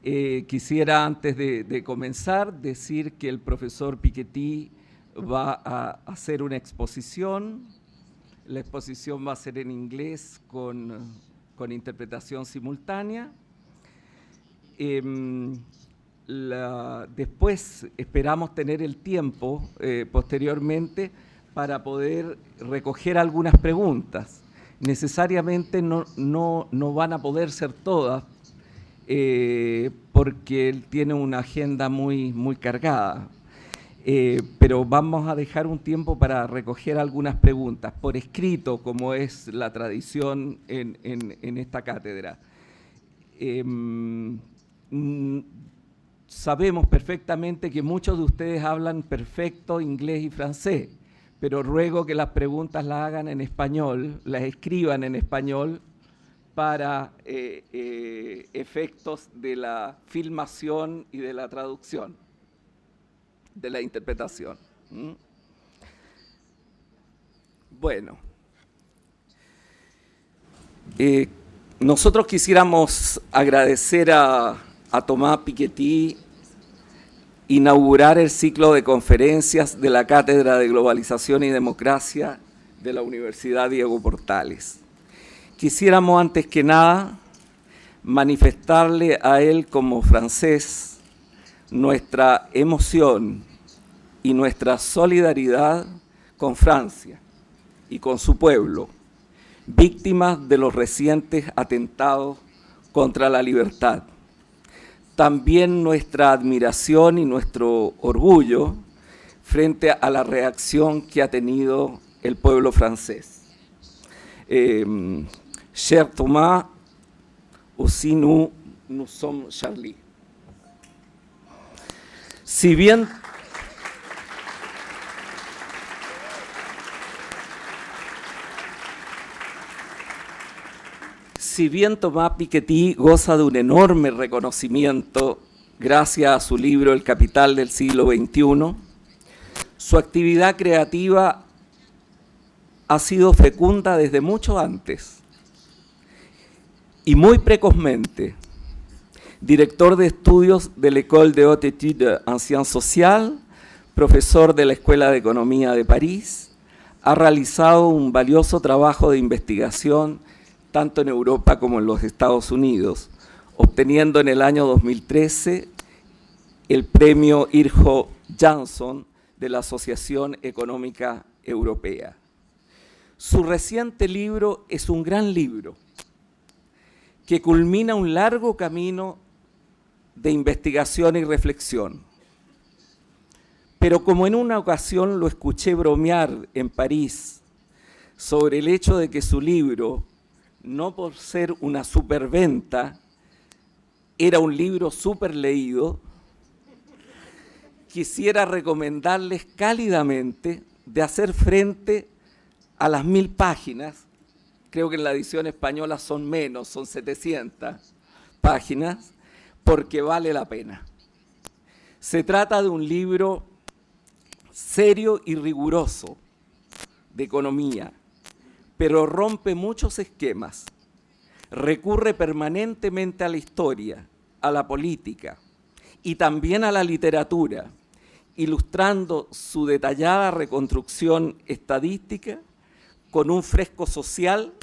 Quisiera, antes de comenzar, decir que el profesor Piketty va a hacer una exposición. La exposición va a ser en inglés con interpretación simultánea. Después esperamos tener el tiempo, posteriormente, para poder recoger algunas preguntas. Necesariamente no van a poder ser todas, porque él tiene una agenda muy cargada. Pero vamos a dejar un tiempo para recoger algunas preguntas por escrito, como es la tradición en esta cátedra. Sabemos perfectamente que muchos de ustedes hablan perfecto inglés y francés, pero ruego que las preguntas las hagan en español, las escriban en español para efectos de la filmación y de la traducción, de la interpretación. Bueno, nosotros quisiéramos agradecer a Thomas Piketty inaugurar el ciclo de conferencias de la Cátedra de Globalización y Democracia de la Universidad Diego Portales. Quisiéramos, antes que nada, manifestarle a él como francés nuestra emoción y nuestra solidaridad con Francia y con su pueblo, víctimas de los recientes atentados contra la libertad. También nuestra admiración y nuestro orgullo frente a la reacción que ha tenido el pueblo francés. Cher Thomas, aussi nous sommes Charlie. Si bien Thomas Piketty goza de un enorme reconocimiento gracias a su libro El Capital del siglo XXI, su actividad creativa ha sido fecunda desde mucho antes y muy precozmente. Director de estudios de l'École de Haute Étude en Sciences Sociales, profesor de la Escuela de Economía de París, ha realizado un valioso trabajo de investigación tanto en Europa como en los Estados Unidos, obteniendo en el año 2013 el premio Irjo Jansson de la Asociación Económica Europea. Su reciente libro es un gran libro que culmina un largo camino de investigación y reflexión. Pero como en una ocasión lo escuché bromear en París sobre el hecho de que su libro, no por ser una superventa, era un libro súper leído, quisiera recomendarles cálidamente de hacer frente a las 1000 páginas, creo que en la edición española son menos, son 700 páginas, porque vale la pena. Se trata de un libro serio y riguroso de economía, pero rompe muchos esquemas, recurre permanentemente a la historia, a la política y también a la literatura, ilustrando su detallada reconstrucción estadística con un fresco social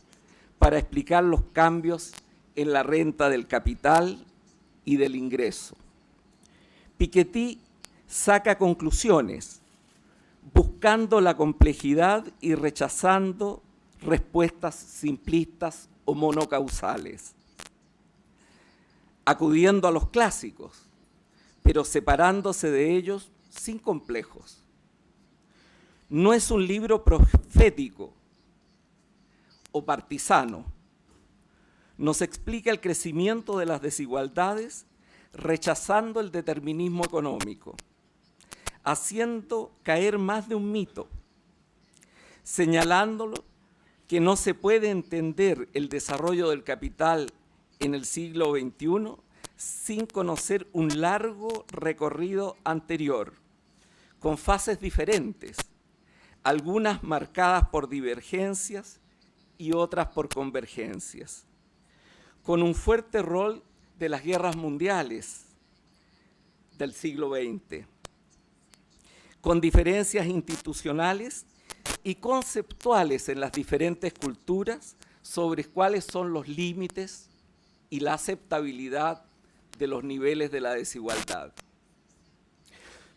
para explicar los cambios en la renta del capital y del ingreso. Piketty saca conclusiones, buscando la complejidad y rechazando respuestas simplistas o monocausales, acudiendo a los clásicos, pero separándose de ellos sin complejos. No es un libro profético o partisano. Nos explica el crecimiento de las desigualdades rechazando el determinismo económico, haciendo caer más de un mito, señalándolo que no se puede entender el desarrollo del capital en el siglo XXI sin conocer un largo recorrido anterior, con fases diferentes, algunas marcadas por divergencias y otras por convergencias, con un fuerte rol de las guerras mundiales del siglo XX, con diferencias institucionales y conceptuales en las diferentes culturas sobre cuáles son los límites y la aceptabilidad de los niveles de la desigualdad.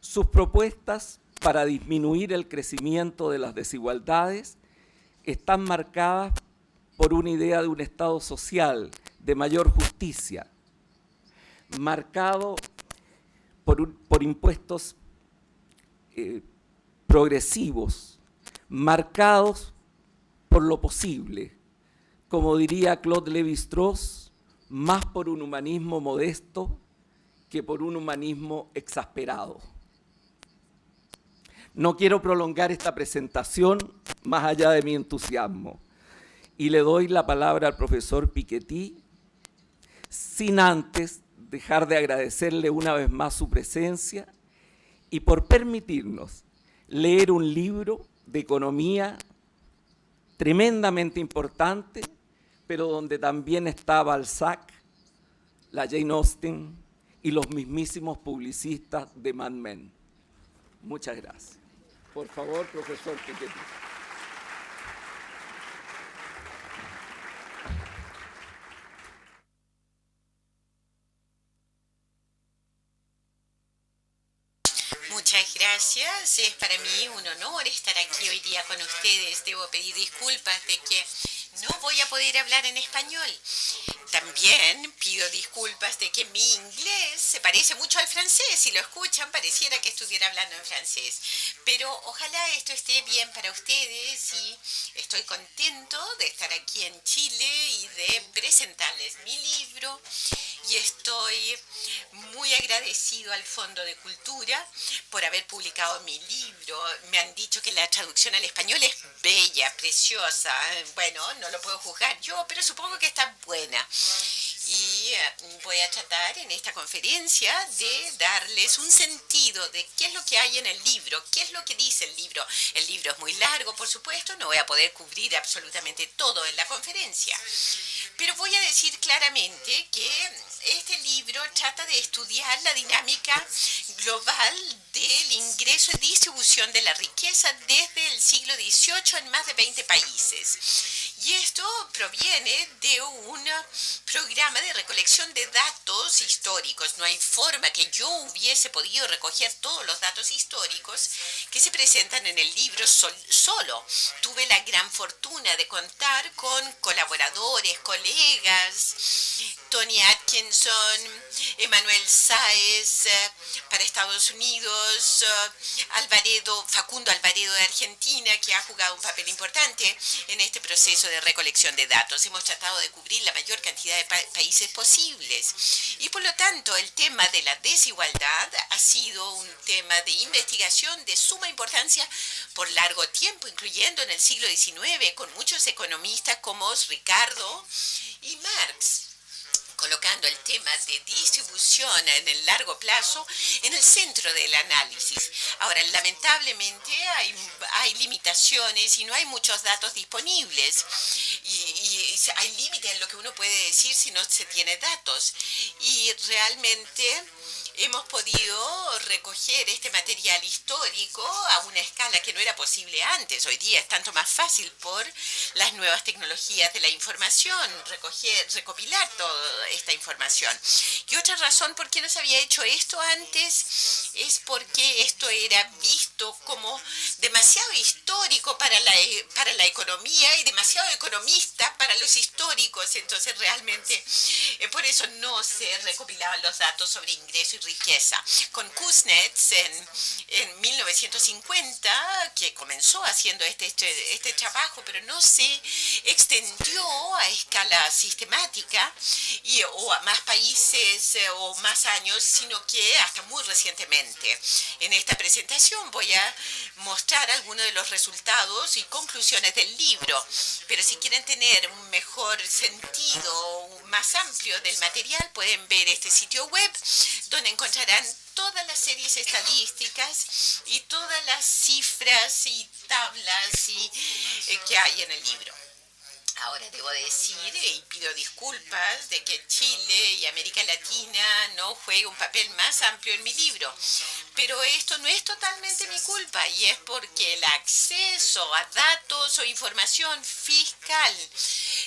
Sus propuestas para disminuir el crecimiento de las desigualdades están marcadas por una idea de un Estado social de mayor justicia, marcado por impuestos progresivos, marcados por lo posible, como diría Claude Lévi-Strauss, más por un humanismo modesto que por un humanismo exasperado. No quiero prolongar esta presentación más allá de mi entusiasmo y le doy la palabra al profesor Piketty, sin antes dejar de agradecerle una vez más su presencia y por permitirnos leer un libro de economía tremendamente importante, pero donde también está Balzac, la Jane Austen y los mismísimos publicistas de Mad Men. Muchas gracias. Por favor, profesor Piketty. Muchas gracias, es para mí un honor estar aquí hoy día con ustedes. Debo pedir disculpas de que no voy a poder hablar en español. También pido disculpas de que mi inglés se parece mucho al francés. Si lo escuchan, pareciera que estuviera hablando en francés. Pero ojalá esto esté bien para ustedes y estoy contento de estar aquí en Chile y de presentarles mi libro. Y estoy muy agradecido al Fondo de Cultura por haber publicado mi libro. Me han dicho que la traducción al español es bella, preciosa. Bueno, no lo puedo juzgar yo, pero supongo que está buena. Y voy a tratar en esta conferencia de darles un sentido de qué es lo que hay en el libro, qué es lo que dice el libro. El libro es muy largo, por supuesto, no voy a poder cubrir absolutamente todo en la conferencia. Pero voy a decir claramente que este libro trata de estudiar la dinámica global del ingreso y distribución de la riqueza desde el siglo XVIII en más de 20 países. Y esto proviene de un programa de recolección de datos históricos. No hay forma que yo hubiese podido recoger todos los datos históricos que se presentan en el libro solo. Tuve la gran fortuna de contar con colaboradores, colegas, Tony Atkinson, Emanuel Sáez para Estados Unidos, Facundo Alvaredo de Argentina, que ha jugado un papel importante en este proceso de recolección de datos. Hemos tratado de cubrir la mayor cantidad de países posibles y por lo tanto el tema de la desigualdad ha sido un tema de investigación de suma importancia por largo tiempo, incluyendo en el siglo XIX con muchos economistas como Ricardo y Marx, colocando el tema de distribución en el largo plazo en el centro del análisis. Ahora, lamentablemente hay limitaciones y no hay muchos datos disponibles y hay límites en lo que uno puede decir si no se tiene datos. Y realmente hemos podido recoger este material histórico a una escala que no era posible antes. Hoy día es tanto más fácil por las nuevas tecnologías de la información, recopilar toda esta información. Y otra razón por qué no se había hecho esto antes es porque esto era visto como demasiado histórico para la economía y demasiado economista para los históricos. Entonces realmente por eso no se recopilaban los datos sobre ingreso y riqueza. Con Kuznets en 1950, que comenzó haciendo este trabajo, pero no se extendió a escala sistemática o a más países o más años, sino que hasta muy recientemente. En esta presentación voy a mostrar algunos de los resultados y conclusiones del libro, pero si quieren tener un mejor sentido más amplio del material, pueden ver este sitio web donde encontrarán todas las series estadísticas y todas las cifras y tablas que hay en el libro. Ahora debo decir, y pido disculpas, de que Chile y América Latina no juegue un papel más amplio en mi libro. Pero esto no es totalmente mi culpa y es porque el acceso a datos o información fiscal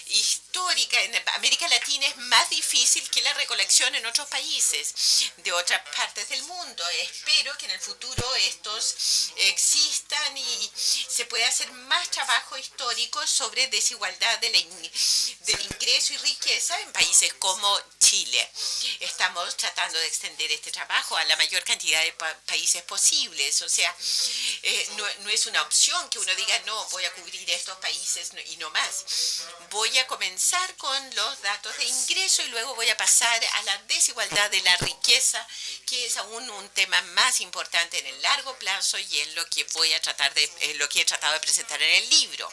histórica en América Latina es más difícil que la recolección en otros países de otras partes del mundo. Espero que en el futuro estos existan y se pueda hacer más trabajo histórico sobre desigualdad del ingreso y riqueza en países como Chile. Estamos tratando de extender este trabajo a la mayor cantidad de países posibles. O sea, no es una opción que uno diga, no, voy a cubrir estos países y no más. Voy a comenzar con los datos de ingreso y luego voy a pasar a la desigualdad de la riqueza, que es aún un tema más importante en el largo plazo y es lo que voy a tratar de, lo que he tratado de presentar en el libro.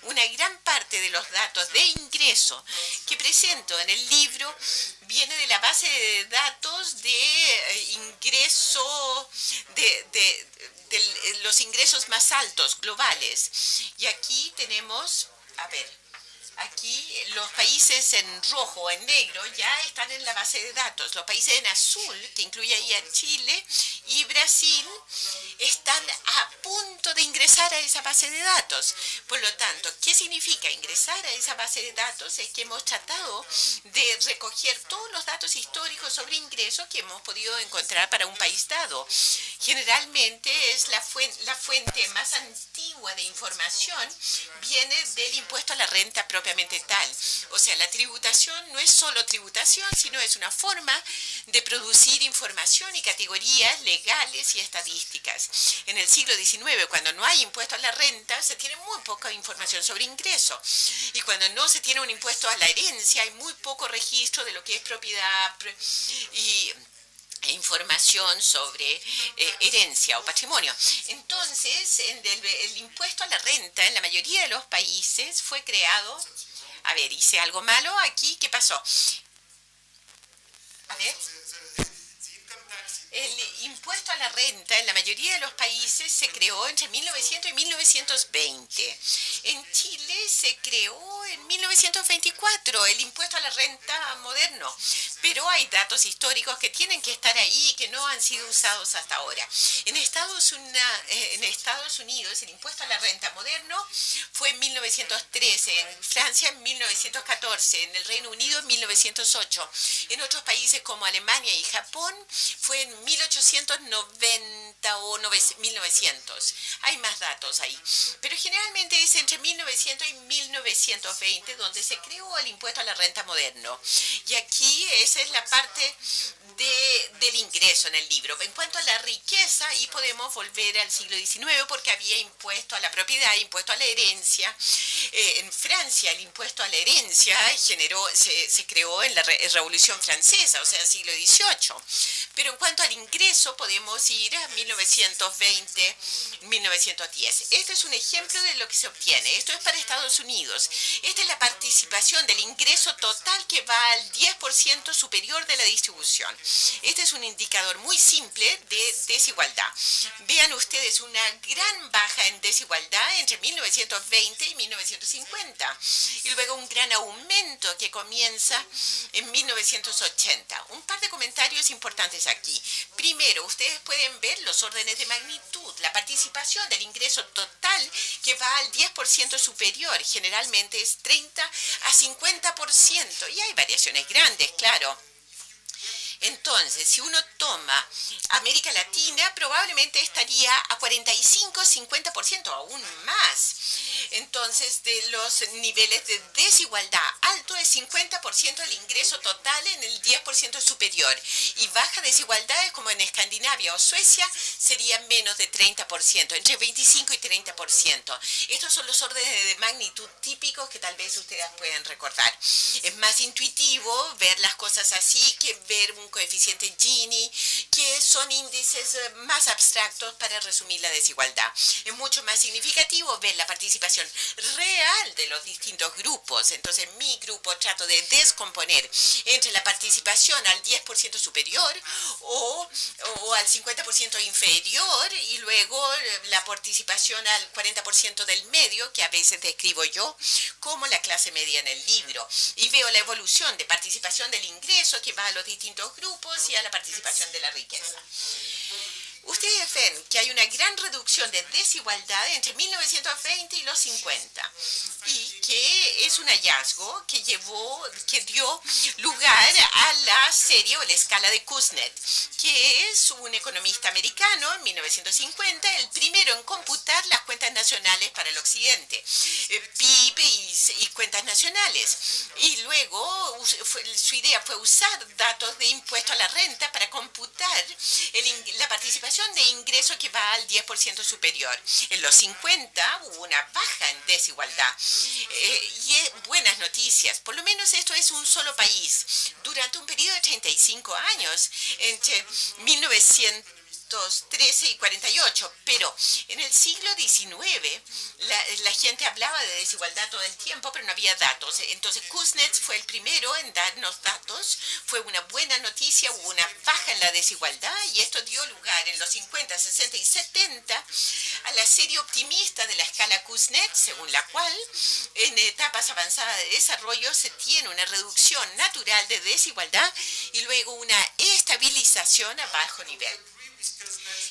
Una gran parte de los datos de ingreso que presento en el libro viene de la base de datos de ingreso de los ingresos más altos globales. Y aquí tenemos, a ver, aquí los países en rojo o en negro ya están en la base de datos. Los países en azul, que incluye ahí a Chile y Brasil, están a punto de ingresar a esa base de datos. Por lo tanto, ¿qué significa ingresar a esa base de datos? Es que hemos tratado de recoger todos los datos históricos sobre ingresos que hemos podido encontrar para un país dado. Generalmente es la fuente más antigua de información, viene del impuesto a la renta propiamente tal. O sea, la tributación no es solo tributación, sino es una forma de producir información y categorías legales y estadísticas. En el siglo XIX, cuando no hay impuesto a la renta, se tiene muy poca información sobre ingreso. Y cuando no se tiene un impuesto a la herencia, hay muy poco registro de lo que es propiedad y información sobre herencia o patrimonio. Entonces, el impuesto a la renta en la mayoría de los países fue creado. A ver, hice algo malo aquí, ¿qué pasó? A ver. El impuesto a la renta en la mayoría de los países se creó entre 1900 y 1920. En Chile se creó en 1924 el impuesto a la renta moderno. Pero hay datos históricos que tienen que estar ahí y que no han sido usados hasta ahora. En Estados Unidos el impuesto a la renta moderno fue en 1913, en Francia en 1914, en el Reino Unido en 1908. En otros países como Alemania y Japón fue en 1890 o 1900. Hay más datos ahí. Pero generalmente es entre 1900 y 1920 donde se creó el impuesto a la renta moderno. Y aquí esa es la parte del ingreso en el libro. En cuanto a la riqueza, ahí podemos volver al siglo XIX porque había impuesto a la propiedad, impuesto a la herencia. En Francia el impuesto a la herencia se creó en la Revolución Francesa, o sea, siglo XVIII. Pero en cuanto al ingreso, podemos ir a 1920, 1910. Este es un ejemplo de lo que se obtiene. Esto es para Estados Unidos. Esta es la participación del ingreso total que va al 10% superior de la distribución. Este es un indicador muy simple de desigualdad. Vean ustedes una gran baja en desigualdad entre 1920 y 1950. Y luego un gran aumento que comienza en 1980. Un par de comentarios importantes aquí. Primero, ustedes pueden ver los órdenes de magnitud, la participación del ingreso total que va al 10% superior, generalmente es 30 a 50%, y hay variaciones grandes, claro. Entonces, si uno toma América Latina, probablemente estaría a 45-50%, aún más. Entonces, de los niveles de desigualdad alto es 50% el ingreso total en el 10% superior. Y baja desigualdades como en Escandinavia o Suecia sería menos de 30%, entre 25 y 30%. Estos son los órdenes de magnitud típicos que tal vez ustedes pueden recordar. Es más intuitivo ver las cosas así que ver un coeficiente Gini, que son índices más abstractos para resumir la desigualdad. Es mucho más significativo ver la participación real de los distintos grupos. Entonces, mi grupo trato de descomponer entre la participación al 10% superior o al 50% inferior, y luego la participación al 40% del medio, que a veces describo yo como la clase media en el libro. Y veo la evolución de participación del ingreso que va a los distintos grupos y a la participación de la riqueza. Ustedes ven que hay una gran reducción de desigualdad entre 1920 y los 50, y que es un hallazgo que dio lugar a la serie o la escala de Kuznets, que es un economista americano en 1950, el primero en computar las cuentas nacionales para el occidente, PIB y cuentas nacionales. Y luego su idea fue usar datos de impuesto a la renta para computar la participación de ingreso que va al 10% superior. En los 50 hubo una baja en desigualdad. Y buenas noticias, por lo menos esto es un solo país. Durante un periodo de 35 años, entre 1913 y 48, pero en el siglo XIX la gente hablaba de desigualdad todo el tiempo, pero no había datos. Entonces Kuznets fue el primero en darnos datos, fue una buena noticia, hubo una baja en la desigualdad, y esto dio lugar en los 50, 60 y 70 a la serie optimista de la escala Kuznets, según la cual en etapas avanzadas de desarrollo se tiene una reducción natural de desigualdad y luego una estabilización a bajo nivel.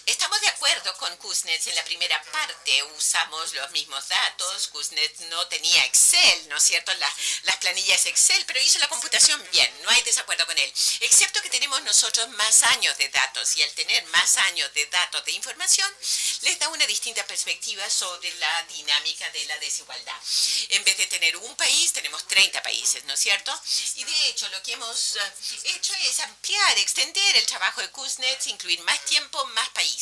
Estamos de acuerdo con Kuznets en la primera parte, usamos los mismos datos. Kuznets no tenía Excel, ¿no es cierto?, las planillas Excel, pero hizo la computación bien, no hay desacuerdo con él, excepto que tenemos nosotros más años de datos, y al tener más años de datos de información, les da una distinta perspectiva sobre la dinámica de la desigualdad. En vez de tener un país, tenemos 30 países, ¿no es cierto? Y de hecho, lo que hemos hecho es ampliar, extender el trabajo de Kuznets, incluir más tiempo, más países.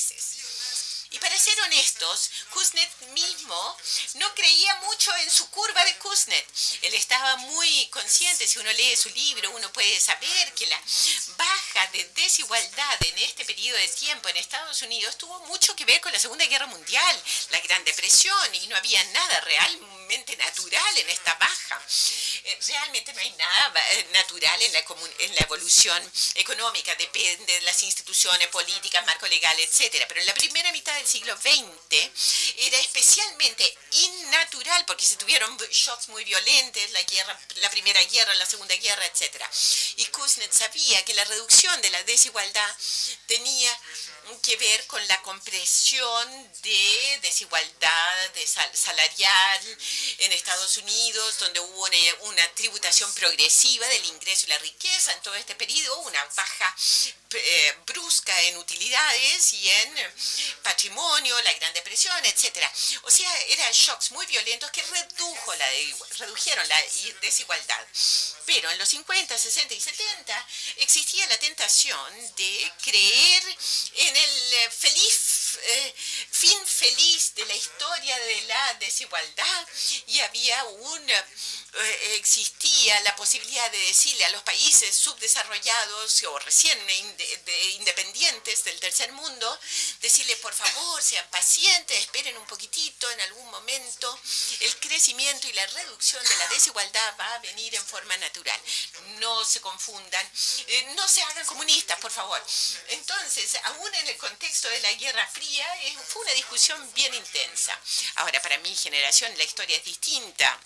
Y para ser honestos, Kuznets mismo no creía mucho en su curva de Kuznets. Él estaba muy consciente, si uno lee su libro, uno puede saber que la baja de desigualdad en este periodo de tiempo en Estados Unidos tuvo mucho que ver con la Segunda Guerra Mundial, la Gran Depresión, y no había nada realmente natural en esta baja. Realmente no hay nada natural en la evolución económica, depende de las instituciones políticas, marco legal, etcétera. Pero en la primera mitad del siglo XX era especialmente innatural porque se tuvieron shocks muy violentos, la primera guerra, la segunda guerra, etcétera. Y Kuznets sabía que la reducción de la desigualdad tenía que ver con la compresión de desigualdad salarial en Estados Unidos, donde hubo una tributación progresiva del ingreso y la riqueza en todo este periodo, una baja brusca en utilidades y en patrimonio, la Gran Depresión, etcétera. O sea, eran shocks muy violentos que redujeron la desigualdad. Pero en los 50, 60 y 70 existía la tentación de creer en el fin feliz de la historia de la desigualdad, y existía la posibilidad de decirle a los países subdesarrollados o recién independientes del tercer mundo, decirle, por favor, sean pacientes, esperen un poquitito, en algún momento el crecimiento y la reducción de la desigualdad va a venir en forma natural. No se confundan, no se hagan comunistas, por favor. Entonces, aún en el contexto de la Guerra Fría, fue una discusión bien intensa. Ahora, para mi generación, la historia es distinta.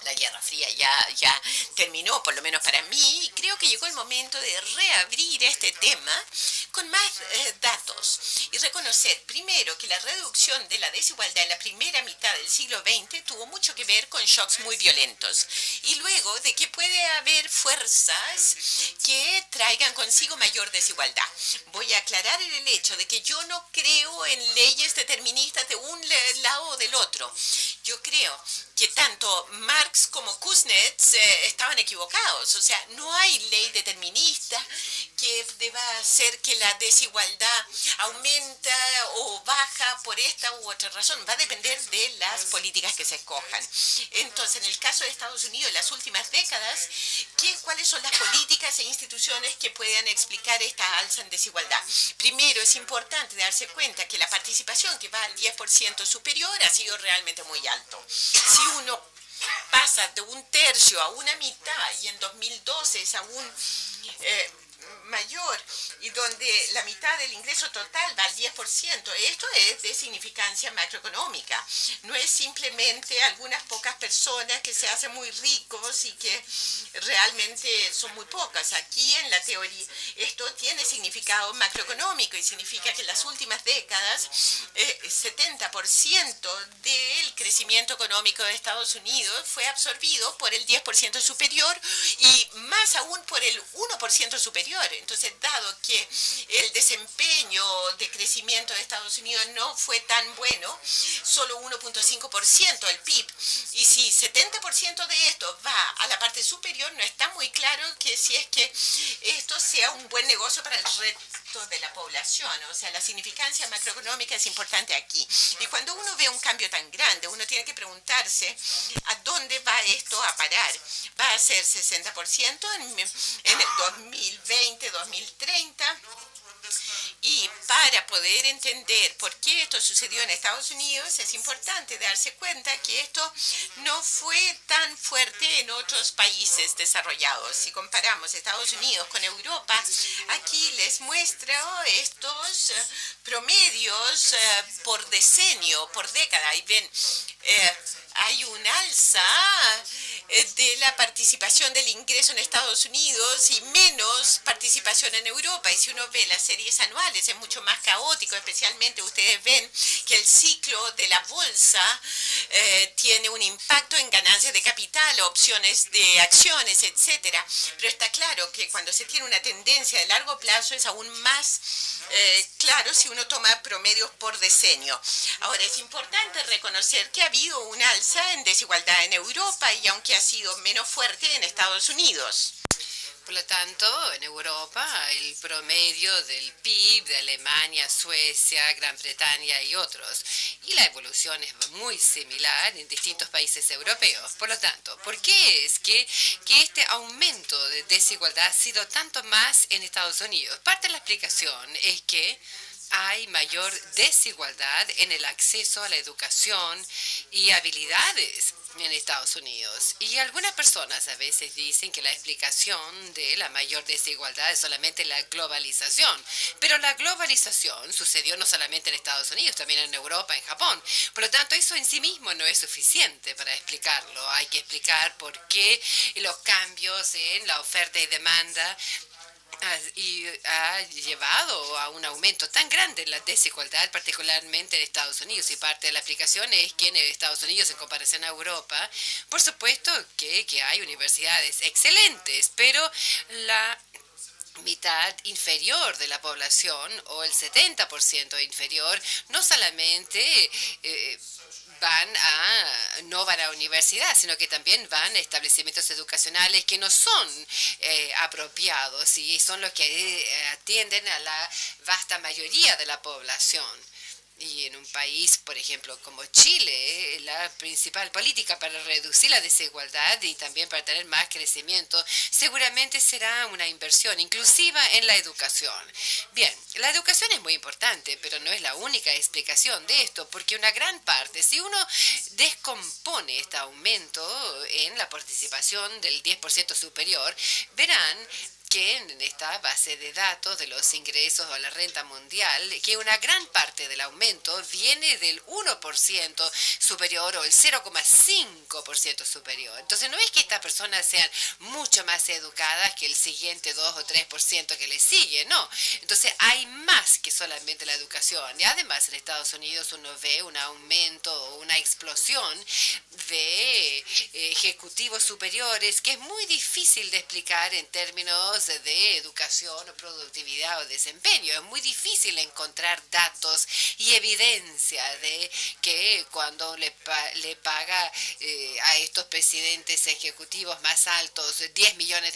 La Guerra Fría ya terminó, por lo menos para mí, y creo que llegó el momento de reabrir este tema con más datos y reconocer, primero, que la reducción de la desigualdad en la primera mitad del siglo XX tuvo mucho que ver con shocks muy violentos, y luego de que puede haber fuerzas que traigan consigo mayor desigualdad. Voy a aclarar el hecho de que yo no creo en leyes deterministas de un lado o del otro. Yo creo que tanto Marx como Kuznets estaban equivocados. O sea, no hay ley determinista que deba hacer que la desigualdad aumenta o baja por esta u otra razón. Va a depender de las políticas que se escojan. Entonces, en el caso de Estados Unidos, en las últimas décadas, ¿cuáles son las políticas e instituciones que puedan explicar esta alza en desigualdad? Primero, es importante darse cuenta que la participación, que va al 10% superior, ha sido realmente muy alto. Si uno pasa de un tercio a una mitad, y en 2012 es aún mayor, y donde la mitad del ingreso total va al 10%, esto es de significancia macroeconómica. No es simplemente algunas pocas personas que se hacen muy ricos y que realmente son muy pocas. Aquí en la teoría esto tiene significado macroeconómico y significa que en las últimas décadas 70% del crecimiento económico de Estados Unidos fue absorbido por el 10% superior y más aún por el 1% superior. Entonces, dado que el desempeño de crecimiento de Estados Unidos no fue tan bueno, solo 1.5% del PIB, y si 70% de esto va a la parte superior, no está muy claro que si es que esto sea un buen negocio para el resto de la población. O sea, la significancia macroeconómica es importante aquí. Y cuando uno ve un cambio tan grande, uno tiene que preguntarse a dónde va esto a parar. ¿Va a ser 60% en el 2020, 2030? Y para poder entender por qué esto sucedió en Estados Unidos, es importante darse cuenta que esto no fue tan fuerte en otros países desarrollados. Si comparamos Estados Unidos con Europa, aquí les muestro estos promedios por decenio, por década. Y ven, hay un alza de la participación del ingreso en Estados Unidos y menos participación en Europa. Y si uno ve las series anuales, es mucho más caótico, especialmente ustedes ven que el ciclo de la bolsa tiene un impacto en ganancias de capital, opciones de acciones, etcétera. Pero está claro que cuando se tiene una tendencia de largo plazo es aún más claro si uno toma promedios por decenio. Ahora, es importante reconocer que ha habido un alza en desigualdad en Europa y aunque ha sido menos fuerte en Estados Unidos. Por lo tanto, en Europa, el promedio del PIB de Alemania, Suecia, Gran Bretaña y otros. Y la evolución es muy similar en distintos países europeos. Por lo tanto, ¿por qué es que este aumento de desigualdad ha sido tanto más en Estados Unidos? Parte de la explicación es que hay mayor desigualdad en el acceso a la educación y habilidades en Estados Unidos. Y algunas personas a veces dicen que la explicación de la mayor desigualdad es solamente la globalización. Pero la globalización sucedió no solamente en Estados Unidos, también en Europa, en Japón. Por lo tanto, eso en sí mismo no es suficiente para explicarlo. Hay que explicar por qué los cambios en la oferta y demanda ha llevado a un aumento tan grande en la desigualdad, particularmente en Estados Unidos. Y parte de la explicación es que en Estados Unidos, en comparación a Europa, por supuesto que hay universidades excelentes, pero la mitad inferior de la población, o el 70% inferior, no solamente no van a la universidad, sino que también van a establecimientos educacionales que no son apropiados y son los que atienden a la vasta mayoría de la población. Y en un país, por ejemplo, como Chile, la principal política para reducir la desigualdad y también para tener más crecimiento, seguramente será una inversión inclusiva en la educación. Bien, la educación es muy importante, pero no es la única explicación de esto, porque una gran parte, si uno descompone este aumento en la participación del 10% superior, verán que en esta base de datos de los ingresos o la renta mundial, que una gran parte del aumento viene del 1% superior o el 0,5% superior. Entonces no es que estas personas sean mucho más educadas que el siguiente 2 o 3% que le sigue, no. Entonces hay más que solamente la educación. Y además en Estados Unidos uno ve un aumento o una explosión de ejecutivos superiores que es muy difícil de explicar en términos de educación o productividad o desempeño. Es muy difícil encontrar datos y evidencia de que cuando le paga a estos presidentes ejecutivos más altos $10 millones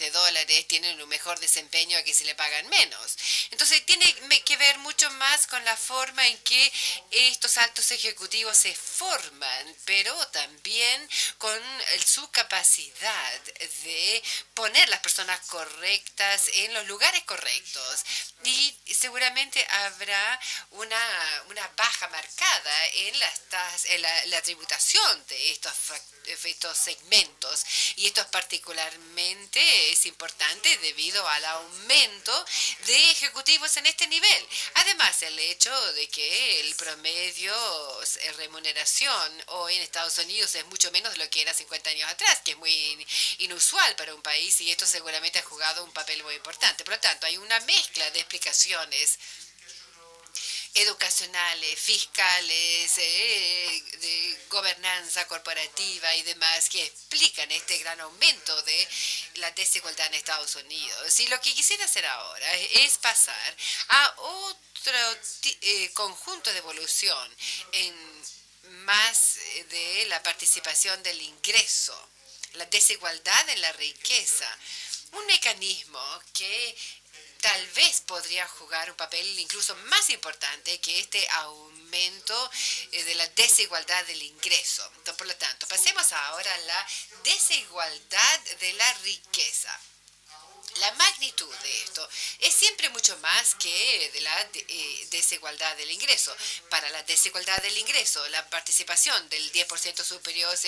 tienen un mejor desempeño que si le pagan menos. Entonces tiene que ver mucho más con la forma en que estos altos ejecutivos se forman, pero también con su capacidad de poner las personas correctas en los lugares correctos. Y seguramente habrá una baja marcada en la tributación de estos segmentos. Y esto particularmente es importante debido al aumento de ejecutivos en este nivel. Además, el hecho de que el promedio remuneración hoy en Estados Unidos es mucho menos de lo que era 50 años atrás, que es muy inusual para un país, y esto seguramente ha jugado un papel muy importante. Por lo tanto, hay una mezcla de explicaciones educacionales, fiscales, de gobernanza corporativa y demás que explican este gran aumento de la desigualdad en Estados Unidos. Y lo que quisiera hacer ahora es pasar a otro conjunto de evolución en más de la participación del ingreso, la desigualdad en la riqueza, un mecanismo que tal vez podría jugar un papel incluso más importante que este aumento de la desigualdad del ingreso. Entonces, por lo tanto, pasemos ahora a la desigualdad de la riqueza. La magnitud de esto es siempre mucho más que de la desigualdad del ingreso. Para la desigualdad del ingreso, la participación del 10% superior es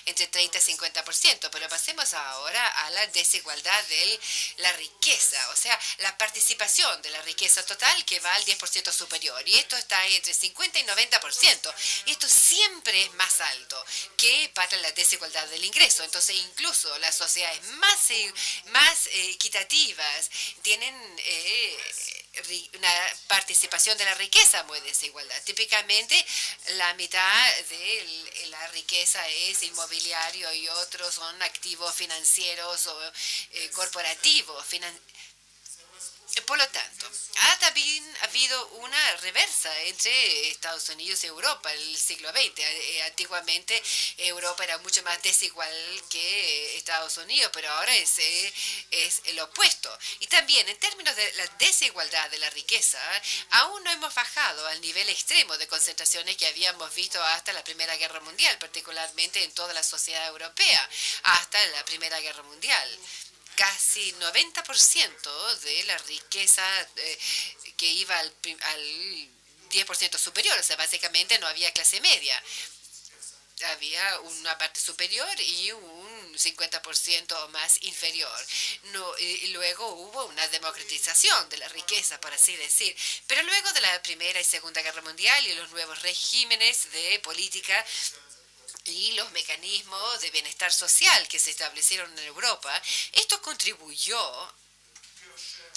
entre 30 y 50%, pero pasemos ahora a la desigualdad de la riqueza, o sea, la participación de la riqueza total que va al 10% superior, y esto está entre 50 y 90%, y esto siempre es más alto que para la desigualdad del ingreso. Entonces, incluso las sociedades más equitativas tienen una participación de la riqueza muy desigualdad. Típicamente la mitad de la riqueza es inmobiliario y otros son activos financieros o corporativos. Por lo tanto, ha también habido una reversa entre Estados Unidos y Europa en el siglo XX. Antiguamente Europa era mucho más desigual que Estados Unidos, pero ahora es el opuesto. Y también en términos de la desigualdad de la riqueza, aún no hemos bajado al nivel extremo de concentraciones que habíamos visto hasta la Primera Guerra Mundial, particularmente en toda la sociedad europea, hasta la Primera Guerra Mundial. Casi 90% de la riqueza que iba al 10% superior, o sea, básicamente no había clase media. Había una parte superior y un 50% más inferior. Y luego hubo una democratización de la riqueza, por así decir. Pero luego de la Primera y Segunda Guerra Mundial y los nuevos regímenes de política y los mecanismos de bienestar social que se establecieron en Europa, esto contribuyó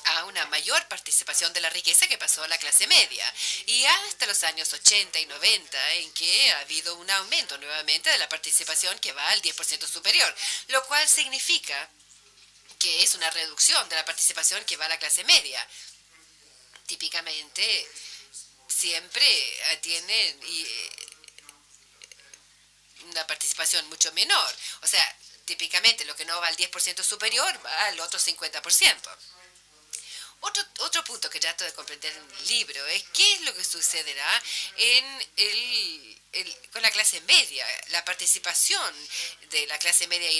a una mayor participación de la riqueza que pasó a la clase media. Y hasta los años 80 y 90, en que ha habido un aumento nuevamente de la participación que va al 10% superior, lo cual significa que es una reducción de la participación que va a la clase media. Típicamente, siempre tienen una participación mucho menor. O sea, típicamente lo que no va al 10% superior va al otro 50%. Otro punto que trato de comprender en el libro es qué es lo que sucederá con la clase media. La participación de la clase media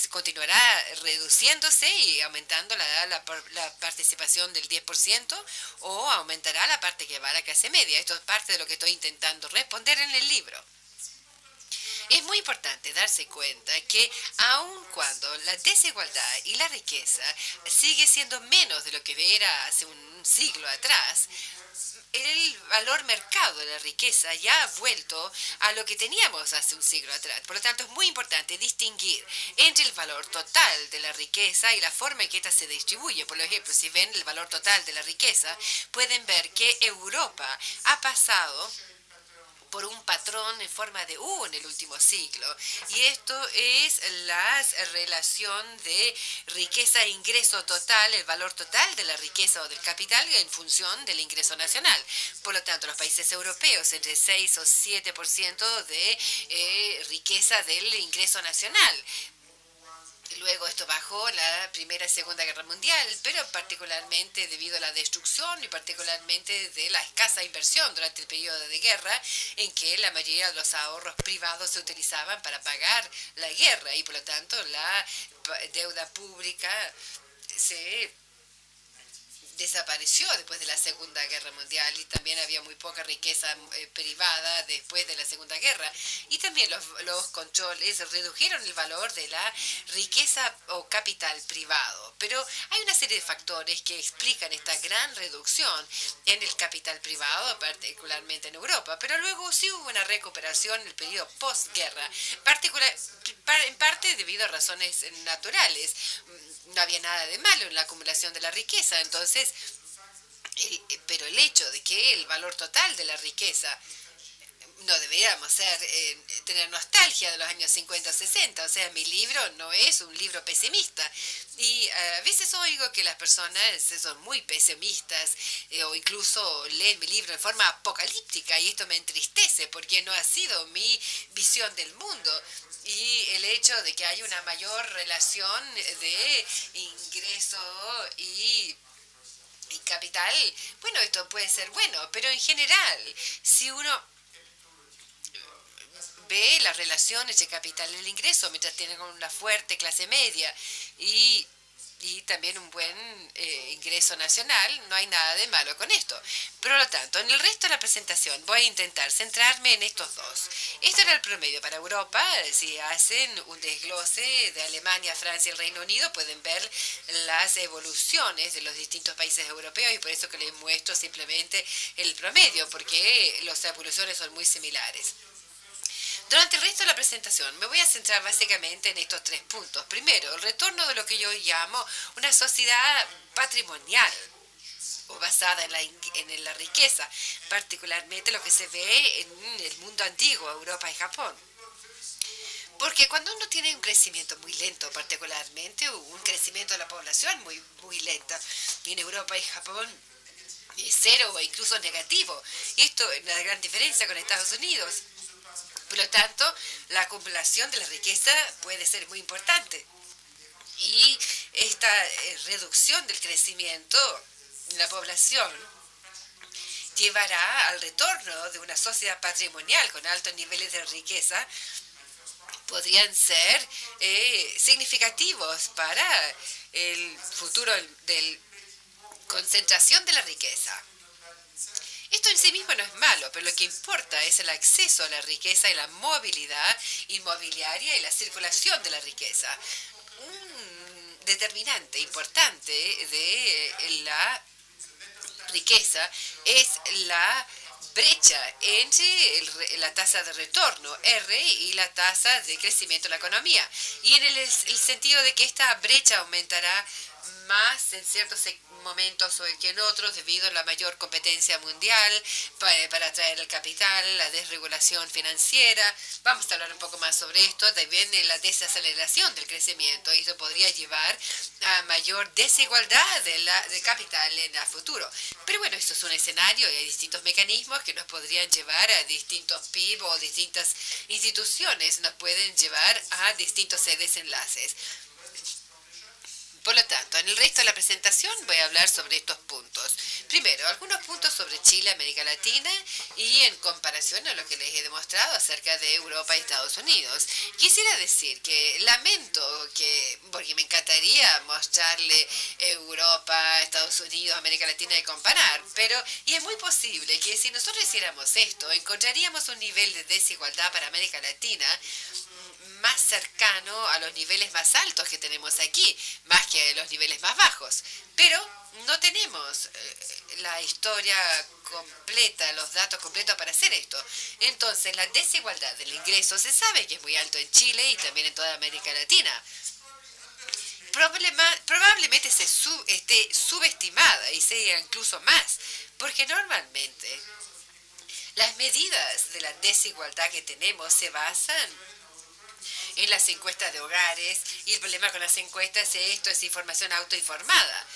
continuará reduciéndose y aumentando la participación del 10%, o aumentará la parte que va a la clase media. Esto es parte de lo que estoy intentando responder en el libro. Es muy importante darse cuenta que aun cuando la desigualdad y la riqueza sigue siendo menos de lo que era hace un siglo atrás, el valor mercado de la riqueza ya ha vuelto a lo que teníamos hace un siglo atrás. Por lo tanto, es muy importante distinguir entre el valor total de la riqueza y la forma en que ésta se distribuye. Por ejemplo, si ven el valor total de la riqueza, pueden ver que Europa ha pasado por un patrón en forma de U en el último siglo. Y esto es la relación de riqueza e ingreso total, el valor total de la riqueza o del capital en función del ingreso nacional. Por lo tanto, los países europeos, entre 6 o 7% de riqueza del ingreso nacional. Luego esto bajó en la Primera y Segunda Guerra Mundial, pero particularmente debido a la destrucción y particularmente de la escasa inversión durante el periodo de guerra, en que la mayoría de los ahorros privados se utilizaban para pagar la guerra y por lo tanto la deuda pública se desapareció después de la Segunda Guerra Mundial y también había muy poca riqueza privada después de la Segunda Guerra. Y también los controles redujeron el valor de la riqueza o capital privado. Pero hay una serie de factores que explican esta gran reducción en el capital privado, particularmente en Europa. Pero luego sí hubo una recuperación en el periodo postguerra, en parte debido a razones naturales. No había nada de malo en la acumulación de la riqueza, entonces, pero el hecho de que el valor total de la riqueza, no deberíamos tener nostalgia de los años 50 o 60, o sea, mi libro no es un libro pesimista, y a veces oigo que las personas son muy pesimistas o incluso leen mi libro en forma apocalíptica, y esto me entristece porque no ha sido mi visión del mundo. Y el hecho de que hay una mayor relación de ingreso y capital, bueno, esto puede ser bueno, pero en general, si uno ve las relaciones de capital y el ingreso, mientras tienen una fuerte clase media y también un buen ingreso nacional, no hay nada de malo con esto. Por lo tanto, en el resto de la presentación voy a intentar centrarme en estos dos. Esto era el promedio para Europa. Si hacen un desglose de Alemania, Francia y el Reino Unido, pueden ver las evoluciones de los distintos países europeos, y por eso que les muestro simplemente el promedio, porque las evoluciones son muy similares. Durante el resto de la presentación me voy a centrar básicamente en estos 3 puntos. Primero, el retorno de lo que yo llamo una sociedad patrimonial o basada en la riqueza, particularmente lo que se ve en el mundo antiguo, Europa y Japón. Porque cuando uno tiene un crecimiento muy lento, particularmente un crecimiento de la población muy lenta, y en Europa y Japón es cero o incluso negativo, y esto es la gran diferencia con Estados Unidos. Por lo tanto, la acumulación de la riqueza puede ser muy importante. Y esta reducción del crecimiento de la población llevará al retorno de una sociedad patrimonial con altos niveles de riqueza. Podrían ser significativos para el futuro de concentración de la riqueza. Esto en sí mismo no es malo, pero lo que importa es el acceso a la riqueza y la movilidad inmobiliaria y la circulación de la riqueza. Un determinante importante de la riqueza es la brecha entre la tasa de retorno, R, y la tasa de crecimiento de la economía. Y en el sentido de que esta brecha aumentará más en ciertos momentos o que en otros debido a la mayor competencia mundial para atraer el capital, la desregulación financiera. Vamos a hablar un poco más sobre esto. También la desaceleración del crecimiento. Esto podría llevar a mayor desigualdad de capital en el futuro. Pero bueno, esto es un escenario y hay distintos mecanismos que nos podrían llevar a distintos PIB o distintas instituciones nos pueden llevar a distintos desenlaces. Por lo tanto, en el resto de la presentación voy a hablar sobre estos puntos. Primero, algunos puntos sobre Chile, América Latina y en comparación a lo que les he demostrado acerca de Europa y Estados Unidos. Quisiera decir que lamento porque me encantaría mostrarle Europa, Estados Unidos, América Latina y comparar, y es muy posible que si nosotros hiciéramos esto, encontraríamos un nivel de desigualdad para América Latina más cercano a los niveles más altos que tenemos aquí, más que a los niveles más bajos. Pero no tenemos la historia completa, los datos completos para hacer esto. Entonces, la desigualdad del ingreso se sabe que es muy alto en Chile y también en toda América Latina. Probablemente esté subestimada y sea incluso más, porque normalmente las medidas de la desigualdad que tenemos se basan en las encuestas de hogares, y el problema con las encuestas es información autoinformada.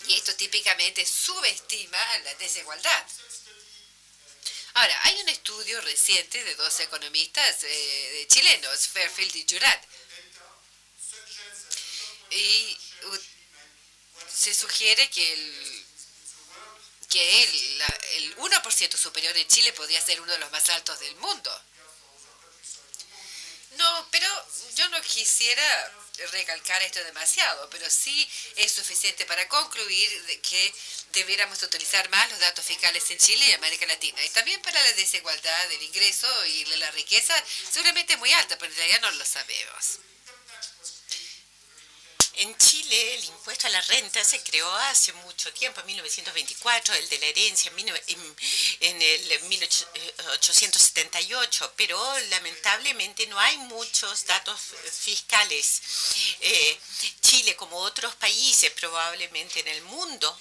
Y esto típicamente subestima la desigualdad. Ahora, hay un estudio reciente de 2 economistas chilenos, Fairfield y Jurat, Y se sugiere que el 1% superior en Chile podría ser uno de los más altos del mundo. No, pero yo no quisiera recalcar esto demasiado, pero sí es suficiente para concluir de que debiéramos utilizar más los datos fiscales en Chile y América Latina. Y también para la desigualdad del ingreso y de la riqueza, seguramente muy alta, pero en realidad no lo sabemos. En Chile el impuesto a la renta se creó hace mucho tiempo, en 1924, el de la herencia en el 1878, pero lamentablemente no hay muchos datos fiscales. Chile, como otros países probablemente en el mundo,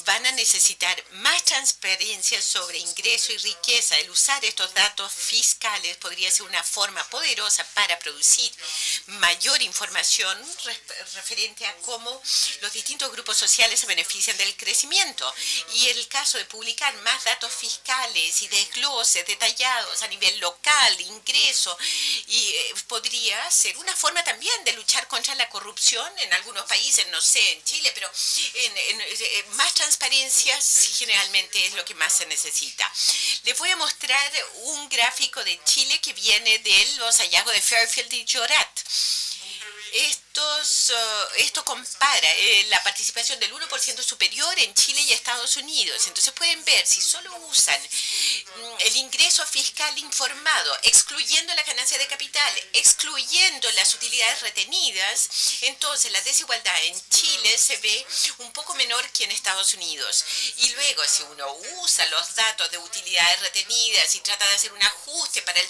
van a necesitar más transparencia sobre ingreso y riqueza. El usar estos datos fiscales podría ser una forma poderosa para producir mayor información referente a cómo los distintos grupos sociales se benefician del crecimiento. Y el caso de publicar más datos fiscales y desgloses detallados a nivel local, ingreso, y podría ser una forma también de luchar contra la corrupción en algunos países, no sé, en Chile, pero más transparencia generalmente es lo que más se necesita. Les voy a mostrar un gráfico de Chile que viene de los hallazgos de Fairfield y Jorat. Esto compara la participación del 1% superior en Chile y Estados Unidos. Entonces pueden ver, si solo usan el ingreso fiscal informado, excluyendo la ganancia de capital, excluyendo las utilidades retenidas, entonces la desigualdad en Chile se ve un poco menor que en Estados Unidos. Y luego, si uno usa los datos de utilidades retenidas y trata de hacer un ajuste para el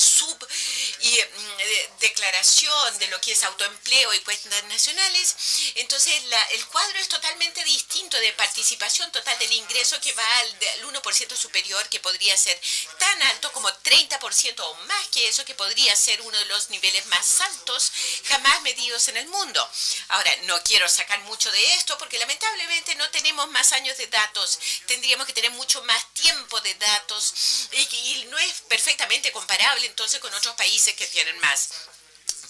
declaración de lo que es autoempleo y cuentas nacionales, entonces el cuadro es totalmente distinto de participación total del ingreso, que va al 1% superior, que podría ser tan alto como 30% o más que eso, que podría ser uno de los niveles más altos jamás medidos en el mundo. Ahora, no quiero sacar mucho de esto porque lamentablemente no tenemos más años de datos, tendríamos que tener mucho más tiempo de datos y no es perfectamente comparable entonces con otros países que tienen más.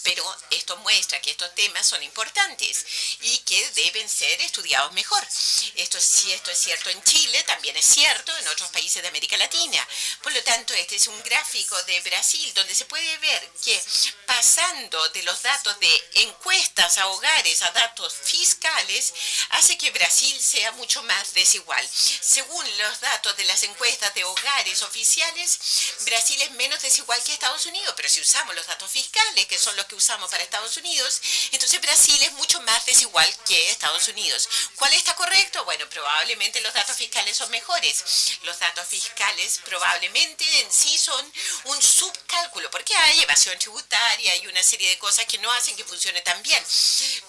Pero esto muestra que estos temas son importantes y que deben ser estudiados mejor. Si esto es cierto en Chile, también es cierto en otros países de América Latina. Por lo tanto, este es un gráfico de Brasil donde se puede ver que pasando de los datos de encuestas a hogares a datos fiscales, hace que Brasil sea mucho más desigual. Según los datos de las encuestas de hogares oficiales, Brasil es menos desigual que Estados Unidos, pero si usamos los datos fiscales, que son los que usamos para Estados Unidos, entonces Brasil es mucho más desigual que Estados Unidos. ¿Cuál está correcto? Bueno, probablemente los datos fiscales son mejores. Los datos fiscales probablemente en sí son un subcálculo, porque hay evasión tributaria y una serie de cosas que no hacen que funcione tan bien.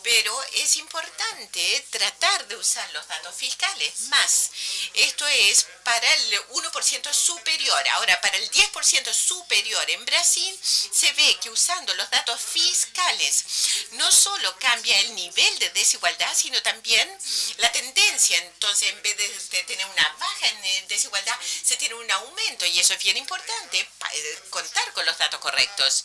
Pero es importante tratar de usar los datos fiscales más. Esto es para el 1% superior. Ahora, para el 10% superior en Brasil, se ve que usando los datos fiscales no solo cambia el nivel de desigualdad, sino también la tendencia. Entonces, en vez de tener una baja en desigualdad, se tiene un aumento, y eso es bien importante, contar con los datos correctos.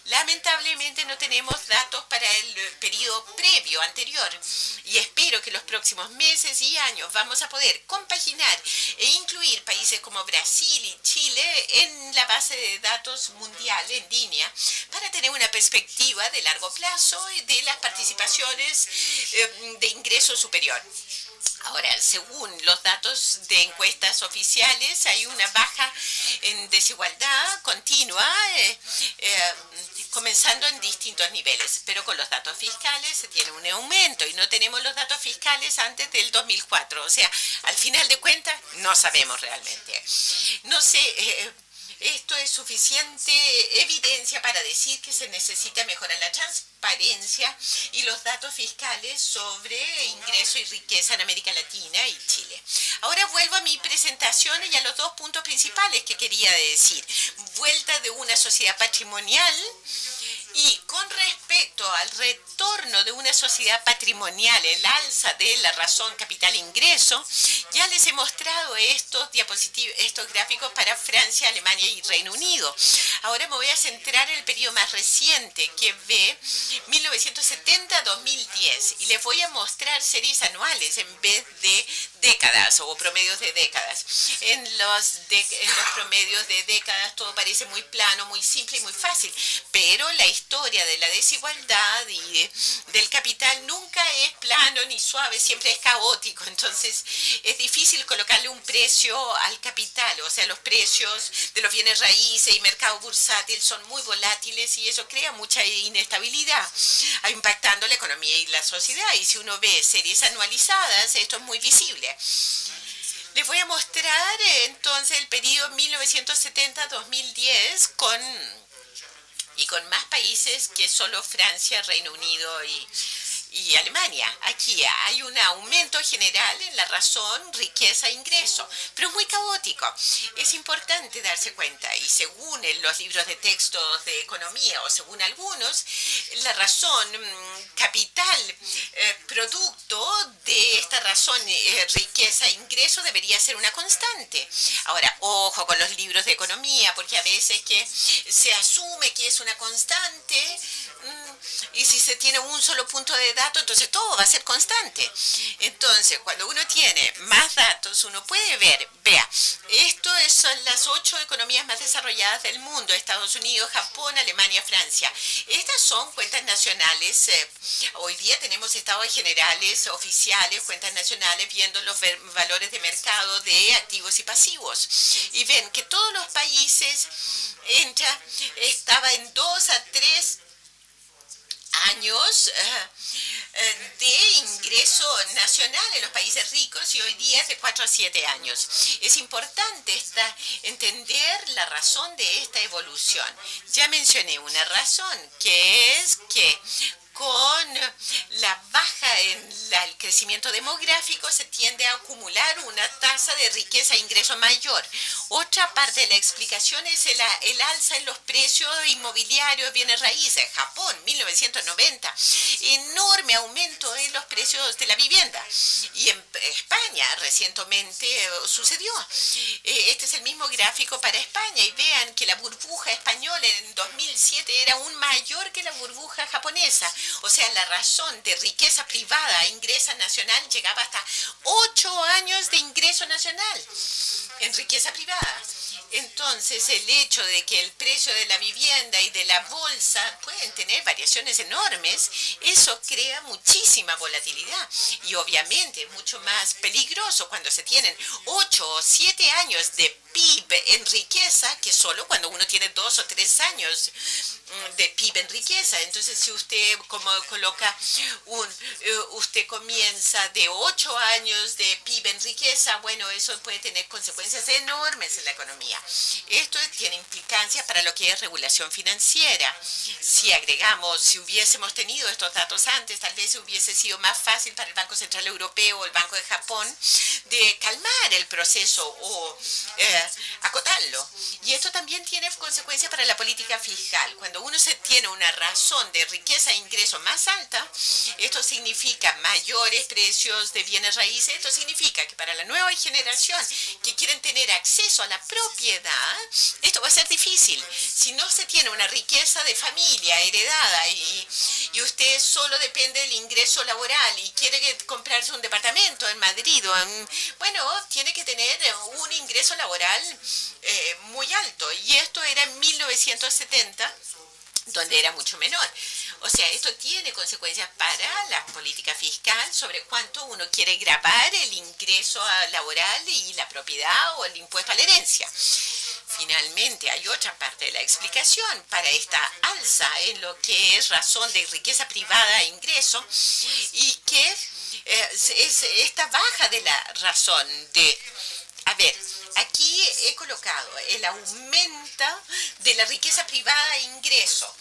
Lamentablemente no tenemos datos para el periodo previo, anterior, y espero que los próximos meses y años vamos a poder compaginar e incluir países como Brasil y Chile en la base de datos mundial en línea para tener una perspectiva de largo plazo de las participaciones de ingreso superior. Ahora, según los datos de encuestas oficiales, hay una baja en desigualdad continua, comenzando en distintos niveles, pero con los datos fiscales se tiene un aumento y no tenemos los datos fiscales antes del 2004. O sea, al final de cuentas, no sabemos realmente. No sé. Esto es suficiente evidencia para decir que se necesita mejorar la transparencia y los datos fiscales sobre ingreso y riqueza en América Latina y Chile. Ahora vuelvo a mi presentación y a los dos puntos principales que quería decir. Vuelta de una sociedad patrimonial Y con respecto al retorno de una sociedad patrimonial, el alza de la razón capital-ingreso, ya les he mostrado estos gráficos para Francia, Alemania y Reino Unido. Ahora me voy a centrar en el periodo más reciente, que ve 1970-2010, y les voy a mostrar series anuales en vez de décadas o promedios de décadas. En los promedios de décadas todo parece muy plano, muy simple y muy fácil, pero la historia de la desigualdad y del capital nunca es plano ni suave, siempre es caótico. Entonces es difícil colocarle un precio al capital, o sea, los precios de los bienes raíces y mercado bursátil son muy volátiles y eso crea mucha inestabilidad, impactando la economía y la sociedad. Y si uno ve series anualizadas, esto es muy visible. Les voy a mostrar entonces el periodo 1970-2010 con más países que solo Francia, Reino Unido y Alemania. Aquí hay un aumento general en la razón, riqueza e ingreso, pero es muy caótico. Es importante darse cuenta, y según los libros de textos de economía, o según algunos, la razón capital, producto de esta razón, riqueza e ingreso, debería ser una constante. Ahora, ojo con los libros de economía, porque a veces que se asume que es una constante, y si se tiene un solo punto de datos, entonces todo va a ser constante. Entonces, cuando uno tiene más datos, uno puede ver, vea, esto son las 8 economías más desarrolladas del mundo: Estados Unidos, Japón, Alemania, Francia. Estas son cuentas nacionales. Hoy día tenemos estados generales oficiales, cuentas nacionales, viendo los valores de mercado de activos y pasivos. Y ven que todos los países estaba en 2 a 3 años de ingreso nacional en los países ricos, y hoy día es de 4 a 7 años. Es importante entender la razón de esta evolución. Ya mencioné una razón, que es que con la baja en el crecimiento demográfico se tiende a acumular una tasa de riqueza e ingreso mayor. Otra parte de la explicación es el alza en los precios inmobiliarios de bienes raíces. Japón, 1990, enorme aumento en los precios de la vivienda. Y en España recientemente sucedió. Este es el mismo gráfico para España, y vean que la burbuja española en 2007 era aún mayor que la burbuja japonesa. O sea, la razón de riqueza privada, ingreso nacional, llegaba hasta 8 años de ingreso nacional en riqueza privada. Entonces, el hecho de que el precio de la vivienda y de la bolsa pueden tener variaciones enormes, eso crea muchísima volatilidad. Y obviamente es mucho más peligroso cuando se tienen 8 o 7 años de PIB en riqueza que solo cuando uno tiene 2 o 3 años de PIB en riqueza. Entonces, si usted usted comienza de 8 años de PIB en riqueza, bueno, eso puede tener consecuencias enormes en la economía. Esto tiene implicancias para lo que es regulación financiera. Si hubiésemos tenido estos datos antes, tal vez hubiese sido más fácil para el Banco Central Europeo o el Banco de Japón de calmar el proceso o acotarlo. Y esto también tiene consecuencias para la política fiscal. Cuando uno tiene una razón de riqueza e ingreso más alta, esto significa mayores precios de bienes raíces. Esto significa que para la nueva generación que quieren tener acceso a la propiedad, esto va a ser difícil. Si no se tiene una riqueza de familia heredada y usted solo depende del ingreso laboral y quiere comprarse un departamento en Madrid, bueno, tiene que tener un ingreso laboral muy alto. Y esto era en 1970, donde era mucho menor. O sea, esto tiene consecuencias para la política fiscal sobre cuánto uno quiere gravar el ingreso laboral y la propiedad o el impuesto a la herencia. Finalmente, hay otra parte de la explicación para esta alza en lo que es razón de riqueza privada e ingreso, y que es esta baja de la razón de... A ver, aquí he colocado el aumento de la riqueza privada e ingreso.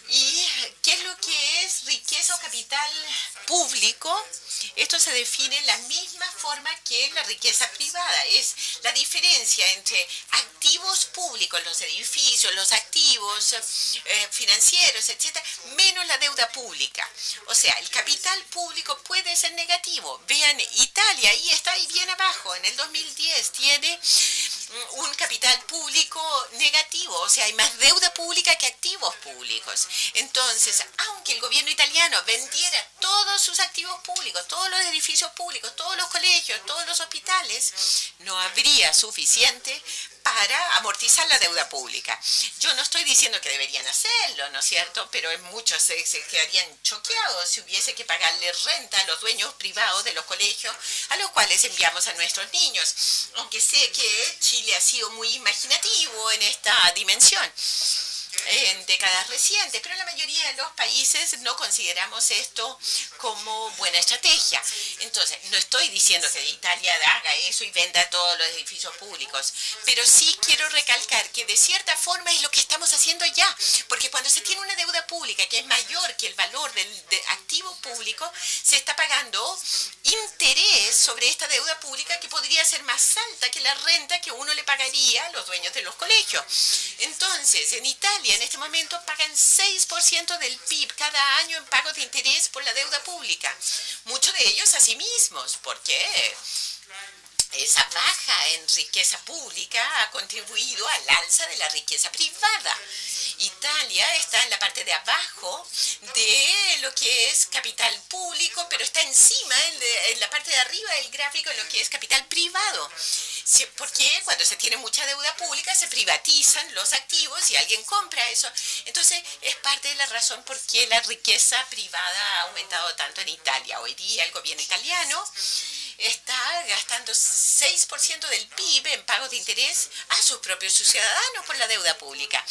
¿Y qué es lo que es riqueza o capital público? Esto se define en la misma forma que la riqueza privada. Es la diferencia entre activos públicos, los edificios, los activos financieros, etcétera, menos la deuda pública. O sea, el capital público puede ser negativo. Vean, Italia, ahí está, ahí bien abajo, en el 2010 tiene un capital público negativo, o sea, hay más deuda pública que activos públicos. Entonces, aunque el gobierno italiano vendiera todos sus activos públicos, todos los edificios públicos, todos los colegios, todos los hospitales, no habría suficiente para amortizar la deuda pública. Yo no estoy diciendo que deberían hacerlo, ¿no es cierto? Pero en muchos se quedarían choqueados si hubiese que pagarle renta a los dueños privados de los colegios a los cuales enviamos a nuestros niños. Aunque sé que Chile ha sido muy imaginativo en esta dimensión en décadas recientes, pero en la mayoría de los países no consideramos esto como buena estrategia. Entonces, no estoy diciendo que Italia haga eso y venda todos los edificios públicos, pero sí quiero recalcar que de cierta forma es lo que estamos haciendo ya, porque cuando se tiene una deuda pública que es mayor que el valor del activo público, se está pagando interés sobre esta deuda pública que podría ser más alta que la renta que uno le pagaría a los dueños de los colegios. Entonces, en Italia en este momento pagan 6% del PIB cada año en pagos de interés por la deuda pública. Muchos de ellos a sí mismos, porque esa baja en riqueza pública ha contribuido al alza de la riqueza privada. Italia está en la parte de abajo de lo que es capital público, pero está encima, en la parte de arriba del gráfico, en lo que es capital privado. Porque cuando se tiene mucha deuda pública se privatizan los activos y alguien compra eso. Entonces es parte de la razón por qué la riqueza privada ha aumentado tanto en Italia. Hoy día el gobierno italiano está gastando 6% del PIB en pagos de interés a sus propios ciudadanos por la deuda pública,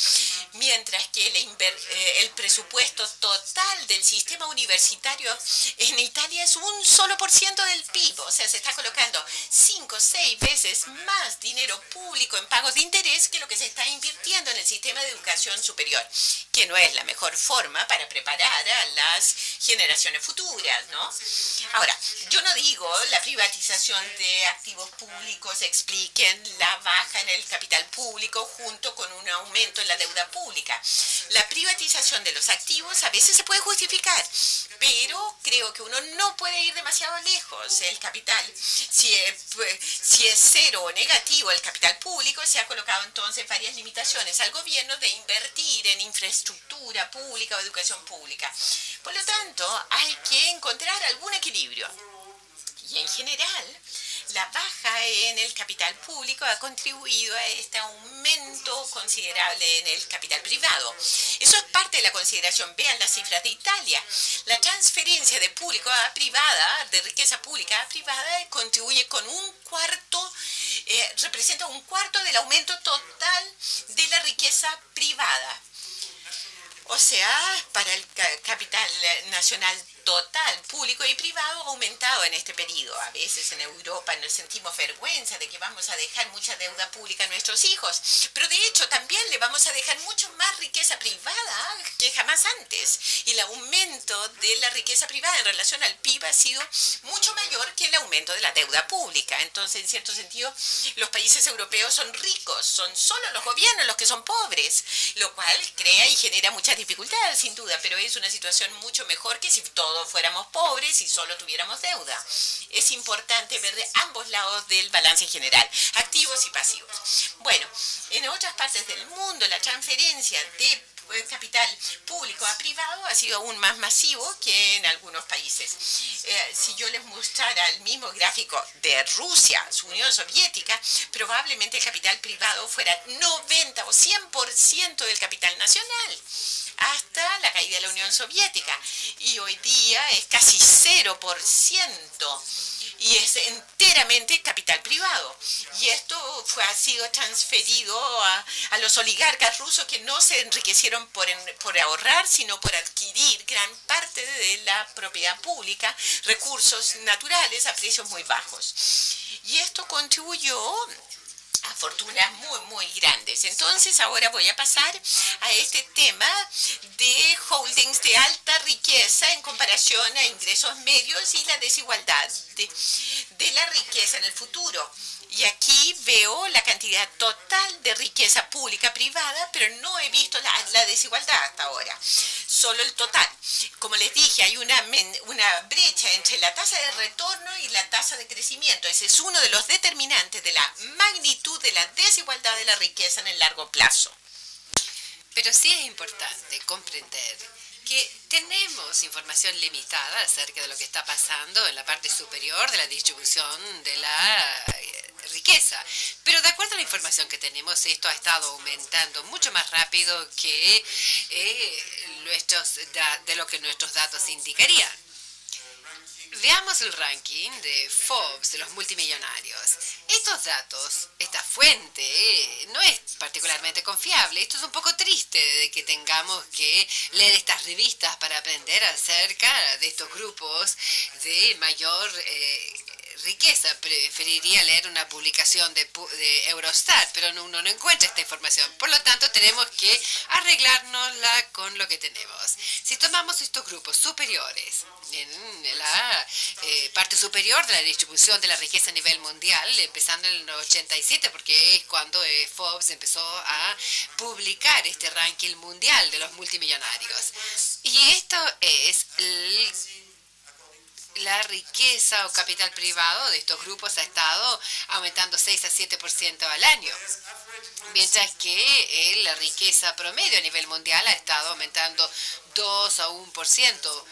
mientras que el presupuesto total del sistema universitario en Italia es un solo por ciento del PIB, o sea, se está colocando 5 o 6 veces más dinero público en pagos de interés que lo que se está invirtiendo en el sistema de educación superior, que no es la mejor forma para preparar a las generaciones futuras, ¿no? Ahora, yo no digo la privatización de activos públicos expliquen la baja en el capital público junto con un aumento en la deuda pública. La privatización de los activos a veces se puede justificar, pero creo que uno no puede ir demasiado lejos. El capital, si es cero o negativo el capital público, se ha colocado entonces varias limitaciones al gobierno de invertir en infraestructura pública o educación pública. Por lo tanto, hay que encontrar algún equilibrio. Y en general, la baja en el capital público ha contribuido a este aumento considerable en el capital privado. Eso es parte de la consideración. Vean las cifras de Italia. La transferencia de público a privada, de riqueza pública a privada, contribuye con un cuarto, representa un cuarto del aumento total de la riqueza privada. O sea, para el capital nacional total, público y privado, ha aumentado en este periodo. A veces en Europa nos sentimos vergüenza de que vamos a dejar mucha deuda pública a nuestros hijos, pero de hecho también le vamos a dejar mucho más riqueza privada que jamás antes. Y el aumento de la riqueza privada en relación al PIB ha sido mucho mayor que el aumento de la deuda pública. Entonces, en cierto sentido, los países europeos son ricos, son solo los gobiernos los que son pobres, lo cual crea y genera muchas dificultades, sin duda, pero es una situación mucho mejor que si todos fuéramos pobres y solo tuviéramos deuda. Es importante ver de ambos lados del balance general, activos y pasivos. Bueno, en otras partes del mundo la transferencia de capital público a privado ha sido aún más masivo que en algunos países. Si yo les mostrara el mismo gráfico de Rusia, su Unión Soviética, probablemente el capital privado fuera 90 o 100% del capital nacional, hasta la caída de la Unión Soviética. Y hoy día es casi 0%. Y es enteramente capital privado. Y esto ha sido transferido a los oligarcas rusos que no se enriquecieron por ahorrar, sino por adquirir gran parte de la propiedad pública, recursos naturales a precios muy bajos. Y esto contribuyó a fortunas muy, muy grandes. Entonces ahora voy a pasar a este tema de holdings de alta riqueza en comparación a ingresos medios y la desigualdad de la riqueza en el futuro. Y aquí veo la cantidad total de riqueza pública privada, pero no he visto la desigualdad hasta ahora, solo el total. Como les dije, hay una brecha entre la tasa de retorno y la tasa de crecimiento. Ese es uno de los determinantes de la magnitud de la desigualdad de la riqueza en el largo plazo. Pero sí es importante comprender que tenemos información limitada acerca de lo que está pasando en la parte superior de la distribución de la riqueza. Pero de acuerdo a la información que tenemos, esto ha estado aumentando mucho más rápido que de lo que nuestros datos indicarían. Veamos el ranking de Forbes de los multimillonarios. Estos datos, esta fuente, no es particularmente confiable. Esto es un poco triste de que tengamos que leer estas revistas para aprender acerca de estos grupos de mayor riqueza. Preferiría leer una publicación de Eurostat, pero uno no encuentra esta información. Por lo tanto, tenemos que arreglárnosla con lo que tenemos. Si tomamos estos grupos superiores, en la parte superior de la distribución de la riqueza a nivel mundial, empezando en el 87, porque es cuando Forbes empezó a publicar este ranking mundial de los multimillonarios. Y esto es la riqueza o capital privado de estos grupos ha estado aumentando 6 a 7% al año, mientras que la riqueza promedio a nivel mundial ha estado aumentando 2 a 1%.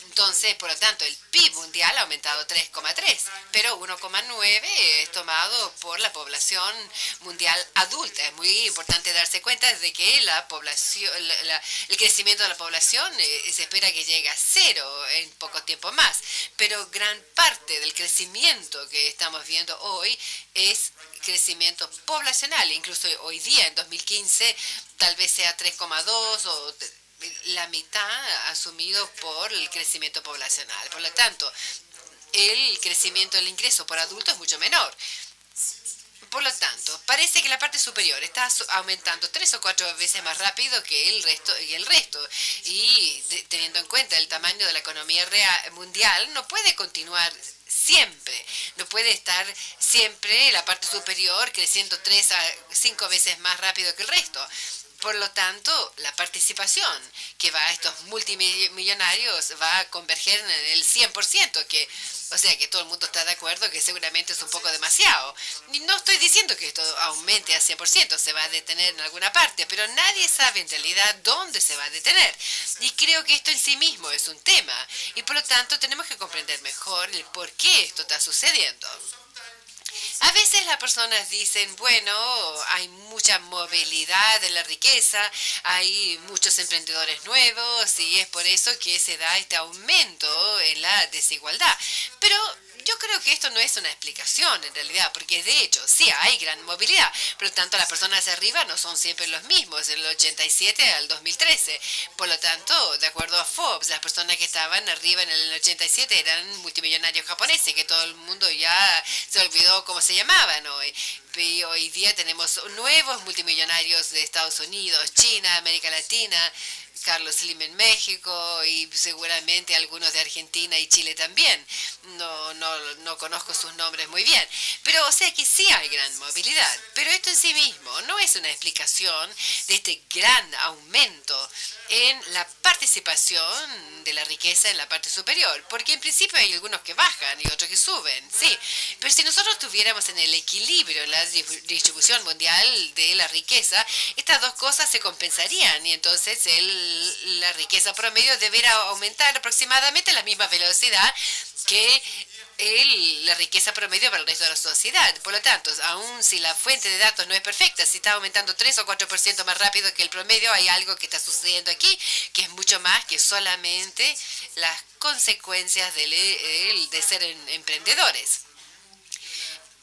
Entonces, por lo tanto, el PIB mundial ha aumentado 3,3, pero 1,9 es tomado por la población mundial adulta. Es muy importante darse cuenta de que la población, el crecimiento de la población se espera que llegue a 0 en poco tiempo más, pero gran parte del crecimiento que estamos viendo hoy es crecimiento poblacional. Incluso hoy día, en 2015, tal vez sea 3,2 o la mitad asumido por el crecimiento poblacional. Por lo tanto, el crecimiento del ingreso por adulto es mucho menor. Por lo tanto, parece que la parte superior está aumentando 3 o 4 veces más rápido que el resto. Y teniendo en cuenta el tamaño de la economía mundial, no puede continuar siempre. No puede estar siempre la parte superior creciendo 3 a 5 veces más rápido que el resto. Por lo tanto, la participación que va a estos multimillonarios va a converger en el 100%, o sea que todo el mundo está de acuerdo que seguramente es un poco demasiado. Y no estoy diciendo que esto aumente a 100%, se va a detener en alguna parte, pero nadie sabe en realidad dónde se va a detener. Y creo que esto en sí mismo es un tema, y por lo tanto tenemos que comprender mejor el por qué esto está sucediendo. A veces las personas dicen, bueno, hay mucha movilidad en la riqueza, hay muchos emprendedores nuevos y es por eso que se da este aumento en la desigualdad. Pero yo creo que esto no es una explicación en realidad, porque de hecho sí hay gran movilidad, por lo tanto las personas de arriba no son siempre los mismos, del 87 al 2013. Por lo tanto, de acuerdo a Forbes, las personas que estaban arriba en el 87 eran multimillonarios japoneses, que todo el mundo ya se olvidó cómo se llamaban hoy. Y hoy día tenemos nuevos multimillonarios de Estados Unidos, China, América Latina, Carlos Slim en México y seguramente algunos de Argentina y Chile también. No conozco sus nombres muy bien. Pero o sea que sí hay gran movilidad. Pero esto en sí mismo no es una explicación de este gran aumento en la participación de la riqueza en la parte superior. Porque en principio hay algunos que bajan y otros que suben, sí. Pero si nosotros estuviéramos en el equilibrio en la distribución mundial de la riqueza, estas dos cosas se compensarían y entonces la riqueza promedio deberá aumentar aproximadamente a la misma velocidad que la riqueza promedio para el resto de la sociedad. Por lo tanto, aun si la fuente de datos no es perfecta, si está aumentando 3 o 4% más rápido que el promedio, hay algo que está sucediendo aquí que es mucho más que solamente las consecuencias de ser emprendedores.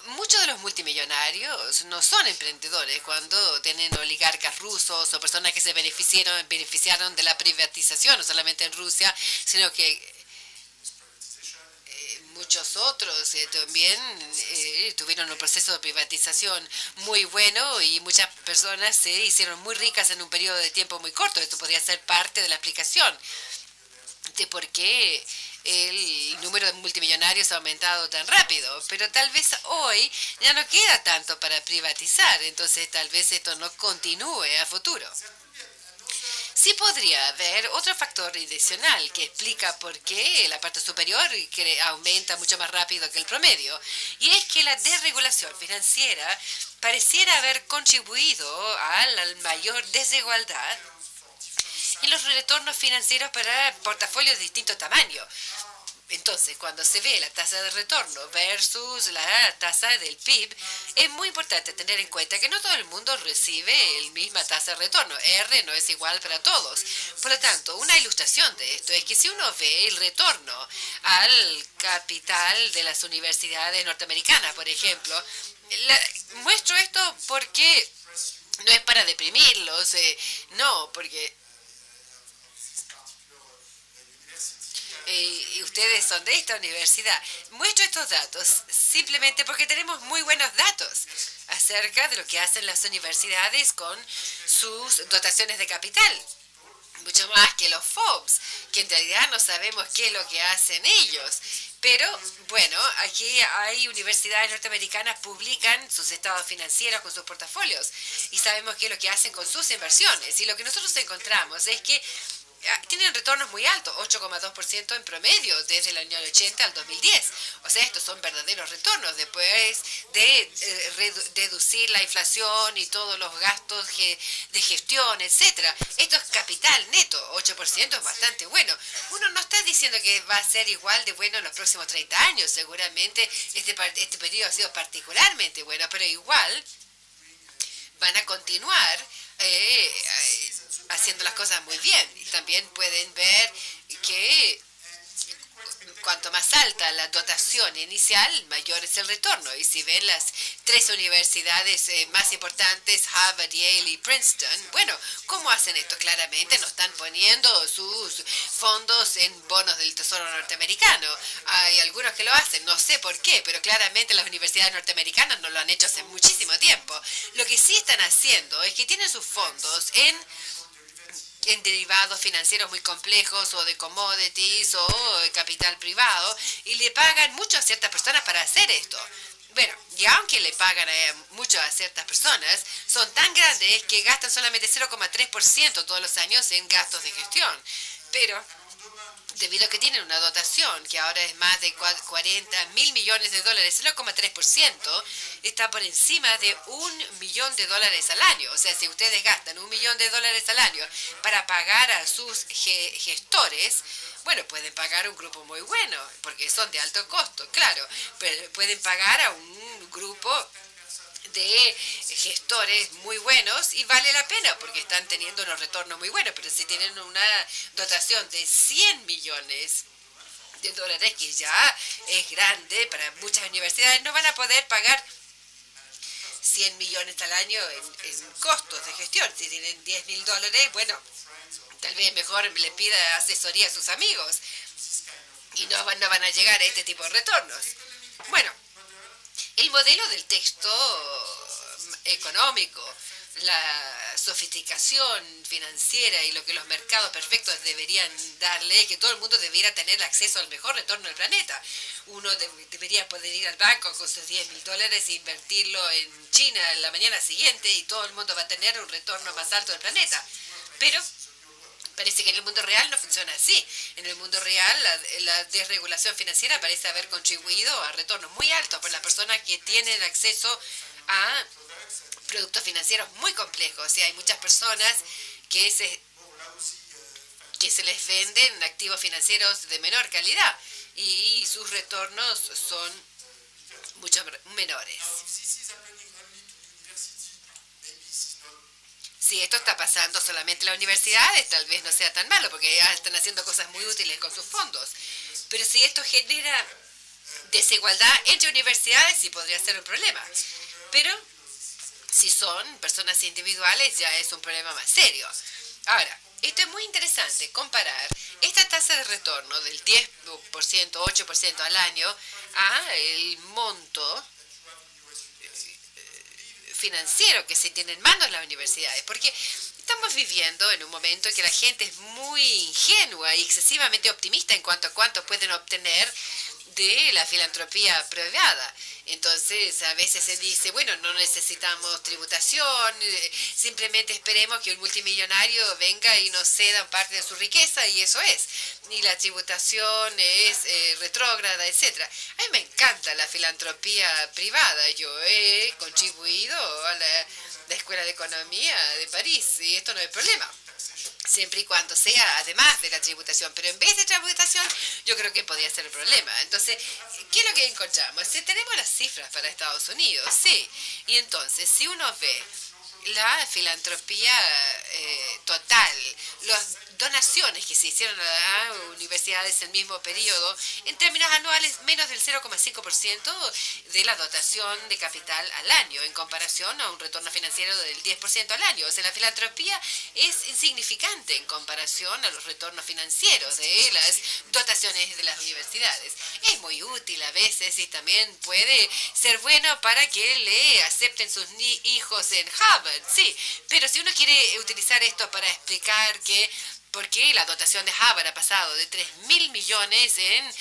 Muchos de los multimillonarios no son emprendedores cuando tienen oligarcas rusos o personas que se beneficiaron de la privatización, no solamente en Rusia, sino que muchos otros también tuvieron un proceso de privatización muy bueno y muchas personas se hicieron muy ricas en un periodo de tiempo muy corto. Esto podría ser parte de la explicación de por qué el número de multimillonarios ha aumentado tan rápido, pero tal vez hoy ya no queda tanto para privatizar, entonces tal vez esto no continúe a futuro. Sí podría haber otro factor adicional que explica por qué la parte superior aumenta mucho más rápido que el promedio, y es que la desregulación financiera pareciera haber contribuido a la mayor desigualdad y los retornos financieros para portafolios de distinto tamaño. Entonces, cuando se ve la tasa de retorno versus la tasa del PIB, es muy importante tener en cuenta que no todo el mundo recibe la misma tasa de retorno. R no es igual para todos. Por lo tanto, una ilustración de esto es que si uno ve el retorno al capital de las universidades norteamericanas, por ejemplo, muestro esto porque no es para deprimirlos, no, porque y ustedes son de esta universidad. Muestro estos datos simplemente porque tenemos muy buenos datos acerca de lo que hacen las universidades con sus dotaciones de capital. Mucho más que los FOBs, que en realidad no sabemos qué es lo que hacen ellos. Pero, bueno, aquí hay universidades norteamericanas que publican sus estados financieros con sus portafolios y sabemos qué es lo que hacen con sus inversiones. Y lo que nosotros encontramos es que tienen retornos muy altos, 8,2% en promedio desde el año 80 al 2010. O sea, estos son verdaderos retornos después de deducir la inflación y todos los gastos de gestión, etcétera. Esto es capital neto, 8% es bastante bueno. Uno no está diciendo que va a ser igual de bueno en los próximos 30 años. Seguramente este periodo ha sido particularmente bueno, pero igual van a continuar haciendo las cosas muy bien. Y también pueden ver que cuanto más alta la dotación inicial, mayor es el retorno. Y si ven las tres universidades más importantes, Harvard, Yale y Princeton, bueno, ¿cómo hacen esto? Claramente no están poniendo sus fondos en bonos del Tesoro norteamericano. Hay algunos que lo hacen, no sé por qué, pero claramente las universidades norteamericanas no lo han hecho hace muchísimo tiempo. Lo que sí están haciendo es que tienen sus fondos en derivados financieros muy complejos o de commodities o de capital privado y le pagan mucho a ciertas personas para hacer esto. Bueno, y aunque le pagan mucho a ciertas personas, son tan grandes que gastan solamente 0,3% todos los años en gastos de gestión. Pero debido a que tienen una dotación que ahora es más de 40 mil millones de dólares, 0,3% está por encima de $1 millón al año. O sea, si ustedes gastan $1 millón al año para pagar a sus gestores, bueno, pueden pagar un grupo muy bueno, porque son de alto costo, claro, pero pueden pagar a un grupo de gestores muy buenos y vale la pena porque están teniendo unos retornos muy buenos, pero si tienen una dotación de 100 millones de dólares, que ya es grande para muchas universidades, no van a poder pagar 100 millones al año en costos de gestión. Si tienen $10,000, bueno, tal vez mejor le pida asesoría a sus amigos y no van a llegar a este tipo de retornos. Bueno, el modelo del texto económico, la sofisticación financiera y lo que los mercados perfectos deberían darle, que todo el mundo debiera tener acceso al mejor retorno del planeta. Uno debería poder ir al banco con sus $10,000 e invertirlo en China la mañana siguiente y todo el mundo va a tener un retorno más alto del planeta. Pero parece que en el mundo real no funciona así. En el mundo real la desregulación financiera parece haber contribuido a retornos muy altos por las personas que tienen acceso a productos financieros muy complejos. Y hay muchas personas que se les venden activos financieros de menor calidad y sus retornos son mucho menores. Si esto está pasando solamente en las universidades, tal vez no sea tan malo, porque ya están haciendo cosas muy útiles con sus fondos. Pero si esto genera desigualdad entre universidades, sí podría ser un problema. Pero si son personas individuales, ya es un problema más serio. Ahora, Esto es muy interesante, comparar esta tasa de retorno del 10%, 8% al año a el monto financiero que se tiene en manos las universidades, porque estamos viviendo en un momento en que la gente es muy ingenua y excesivamente optimista en cuanto a cuánto pueden obtener de la filantropía privada. Entonces, a veces se dice, bueno, no necesitamos tributación, simplemente esperemos que un multimillonario venga y nos ceda parte de su riqueza y eso es. Y la tributación es retrógrada, etcétera. A mí me encanta la filantropía privada. Yo he contribuido a la Escuela de Economía de París y esto no es problema. Siempre y cuando sea además de la tributación, pero en vez de tributación yo creo que podría ser el problema. Entonces, ¿qué es lo que encontramos? Si tenemos las cifras para Estados Unidos, sí, y entonces si uno ve la filantropía total, las donaciones que se hicieron a universidades en el mismo periodo, en términos anuales, menos del 0,5% de la dotación de capital al año, en comparación a un retorno financiero del 10% al año. O sea, la filantropía es insignificante en comparación a los retornos financieros de las dotaciones de las universidades. Es muy útil a veces y también puede ser bueno para que le acepten sus hijos en Harvard, sí, pero si uno quiere utilizar esto para explicar que por qué la dotación de Harvard ha pasado de 3.000 millones en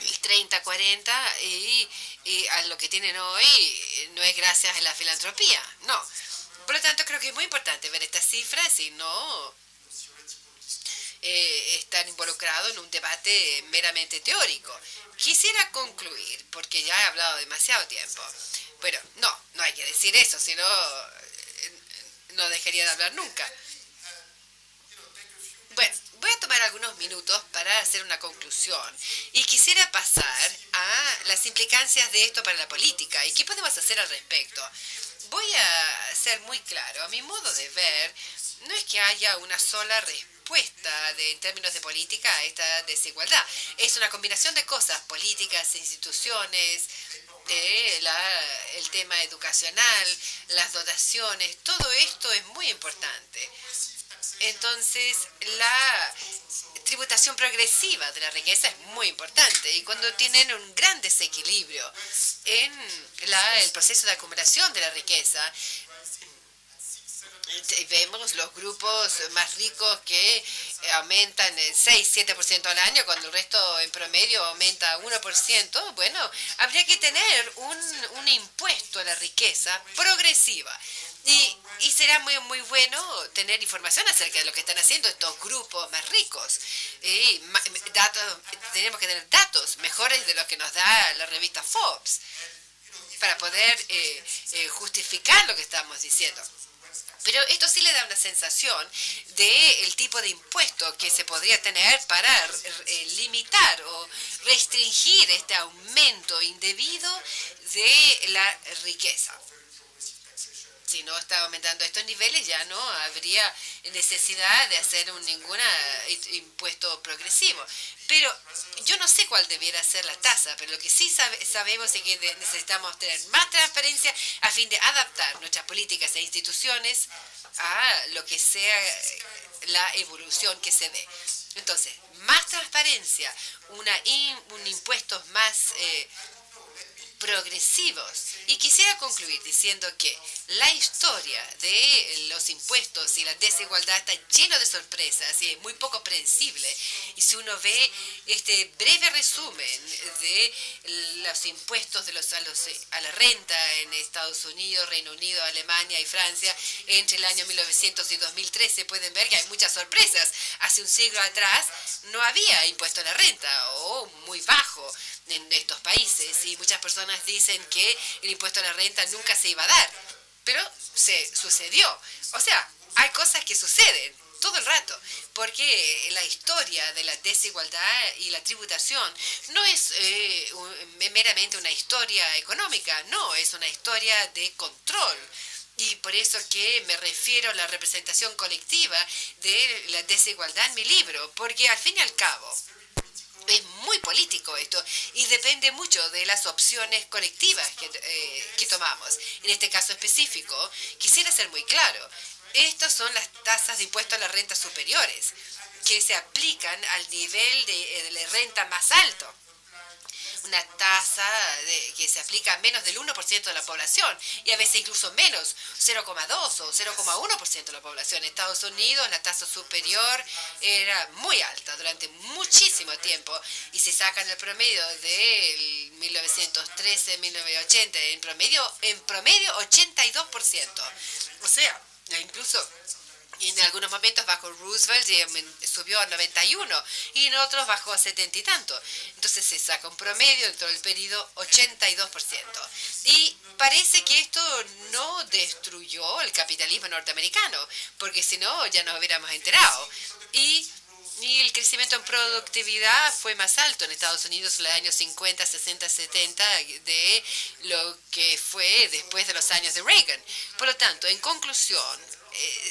el 30, 40 y a lo que tienen hoy no es gracias a la filantropía, no. Por lo tanto, creo que es muy importante ver estas cifras y no estar involucrado en un debate meramente teórico. Quisiera concluir, porque ya he hablado demasiado tiempo. Bueno, no hay que decir eso, sino no dejaría de hablar nunca. Bueno, voy a tomar algunos minutos para hacer una conclusión y quisiera pasar a las implicancias de esto para la política y qué podemos hacer al respecto. Voy a ser muy claro, a mi modo de ver, no es que haya una sola respuesta en términos de política a esta desigualdad. Es una combinación de cosas, políticas, instituciones, el tema educacional, las dotaciones, todo esto es muy importante. Entonces, la tributación progresiva de la riqueza es muy importante y cuando tienen un gran desequilibrio en el proceso de acumulación de la riqueza, vemos los grupos más ricos que aumentan el 6-7% al año, cuando el resto en promedio aumenta 1%. Bueno, habría que tener un impuesto a la riqueza progresiva. Y será muy, muy bueno tener información acerca de lo que están haciendo estos grupos más ricos. Tenemos que tener datos mejores de los que nos da la revista Forbes para poder justificar lo que estamos diciendo. Pero esto sí le da una sensación del tipo de impuesto que se podría tener para limitar o restringir este aumento indebido de la riqueza. Si no está aumentando estos niveles, ya no habría necesidad de hacer ningún impuesto progresivo. Pero yo no sé cuál debiera ser la tasa, pero lo que sí sabemos es que necesitamos tener más transparencia a fin de adaptar nuestras políticas e instituciones a lo que sea la evolución que se dé. Entonces, más transparencia, un impuestos más progresivos. Y quisiera concluir diciendo que la historia de los impuestos y la desigualdad está lleno de sorpresas y es muy poco predecible. Y si uno ve este breve resumen de los impuestos a la renta en Estados Unidos, Reino Unido, Alemania y Francia entre el año 1900 y 2013, pueden ver que hay muchas sorpresas. Hace un siglo atrás no había impuesto a la renta o muy bajo en estos países y muchas personas dicen que el impuesto a la renta nunca se iba a dar, pero se sucedió. O sea, hay cosas que suceden todo el rato, porque la historia de la desigualdad y la tributación no es meramente una historia económica, no, es una historia de control. Y por eso que me refiero a la representación colectiva de la desigualdad en mi libro, porque al fin y al cabo es muy político esto y depende mucho de las opciones colectivas que tomamos. En este caso específico, quisiera ser muy claro. Estas son las tasas de impuesto a las rentas superiores, que se aplican al nivel de la renta más alto. Una tasa que se aplica a menos del 1% de la población y a veces incluso menos, 0,2 o 0,1% de la población. En Estados Unidos la tasa superior era muy alta durante muchísimo tiempo y si sacan el promedio del 1913-1980, en promedio 82%. O sea, incluso en algunos momentos bajo Roosevelt subió a 91 y en otros bajó a 70 y tanto. Entonces se saca un promedio dentro del periodo 82%. Y parece que esto no destruyó el capitalismo norteamericano, porque si no ya nos hubiéramos enterado. Y el crecimiento en productividad fue más alto en Estados Unidos en los años 50, 60, 70 de lo que fue después de los años de Reagan. Por lo tanto, en conclusión,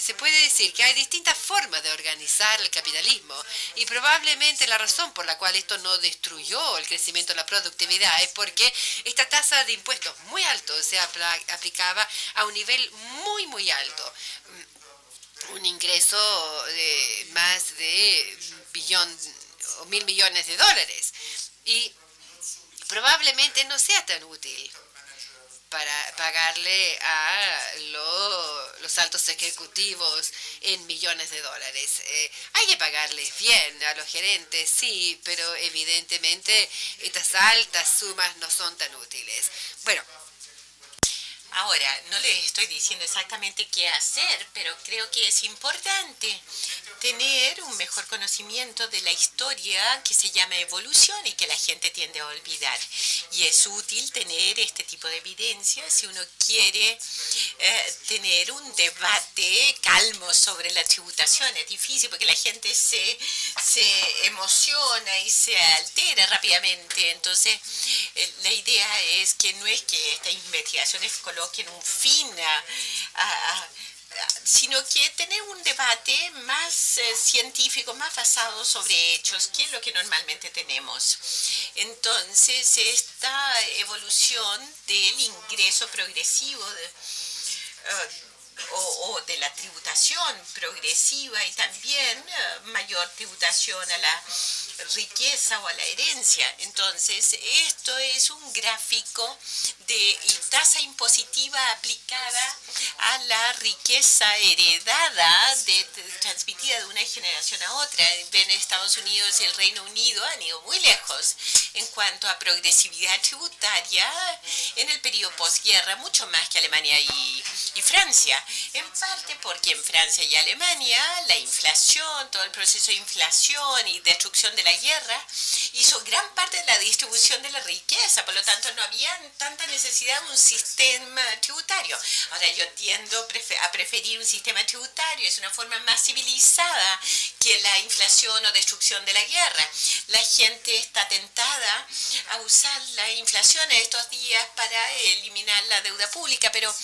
se puede decir que hay distintas formas de organizar el capitalismo y probablemente la razón por la cual esto no destruyó el crecimiento de la productividad es porque esta tasa de impuestos muy alto se aplicaba a un nivel muy, muy alto. Un ingreso de más de $1.000 millones y probablemente no sea tan útil para pagarle a los altos ejecutivos en millones de dólares. Hay que pagarles bien a los gerentes, sí, pero evidentemente estas altas sumas no son tan útiles. Bueno, ahora, no les estoy diciendo exactamente qué hacer, pero creo que es importante tener un mejor conocimiento de la historia que se llama evolución y que la gente tiende a olvidar. Y es útil tener este tipo de evidencia si uno quiere tener un debate calmo sobre la tributación. Es difícil porque la gente se emociona y se altera rápidamente. Entonces, la idea es que no es que estas investigaciones coloquen un fin sino que tener un debate más científico, más basado sobre hechos, que es lo que normalmente tenemos. Entonces, esta evolución del ingreso progresivo o de la tributación progresiva y también mayor tributación a la riqueza o a la herencia. Entonces, esto es un gráfico de tasa impositiva aplicada a la riqueza heredada, transmitida de una generación a otra. En Estados Unidos y el Reino Unido han ido muy lejos en cuanto a progresividad tributaria en el periodo posguerra, mucho más que Alemania y Francia. En parte porque en Francia y Alemania la inflación, todo el proceso de inflación y destrucción de la guerra hizo gran parte de la distribución de la riqueza, por lo tanto no había tanta necesidad de un sistema tributario. Ahora yo tiendo a preferir un sistema tributario, es una forma más civilizada que la inflación o destrucción de la guerra. La gente está tentada a usar la inflación en estos días para eliminar la deuda pública, pero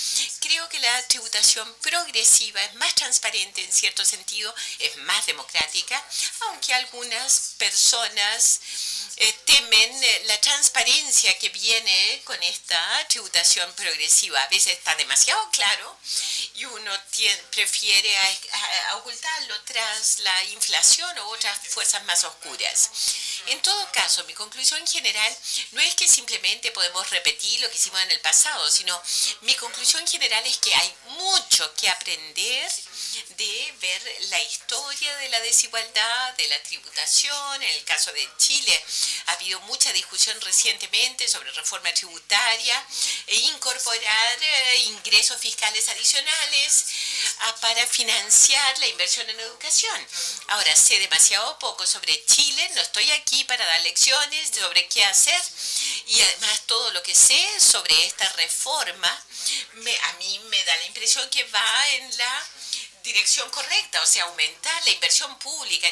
creo que la tributación progresiva es más transparente en cierto sentido, es más democrática, aunque algunas personas temen la transparencia que viene con esta tributación progresiva. A veces está demasiado claro y uno prefiere ocultarlo tras la inflación o otras fuerzas más oscuras. En todo caso, mi conclusión general no es que simplemente podemos repetir lo que hicimos en el pasado, sino mi conclusión general es que hay mucho que aprender de ver la historia de la desigualdad, de la tributación. En el caso de Chile ha habido mucha discusión recientemente sobre reforma tributaria e incorporar ingresos fiscales adicionales para financiar la inversión en educación. Ahora, sé demasiado poco sobre Chile, no estoy aquí para dar lecciones sobre qué hacer y además todo lo que sé sobre esta reforma a mí me da la impresión que va en la dirección correcta, o sea, aumentar la inversión pública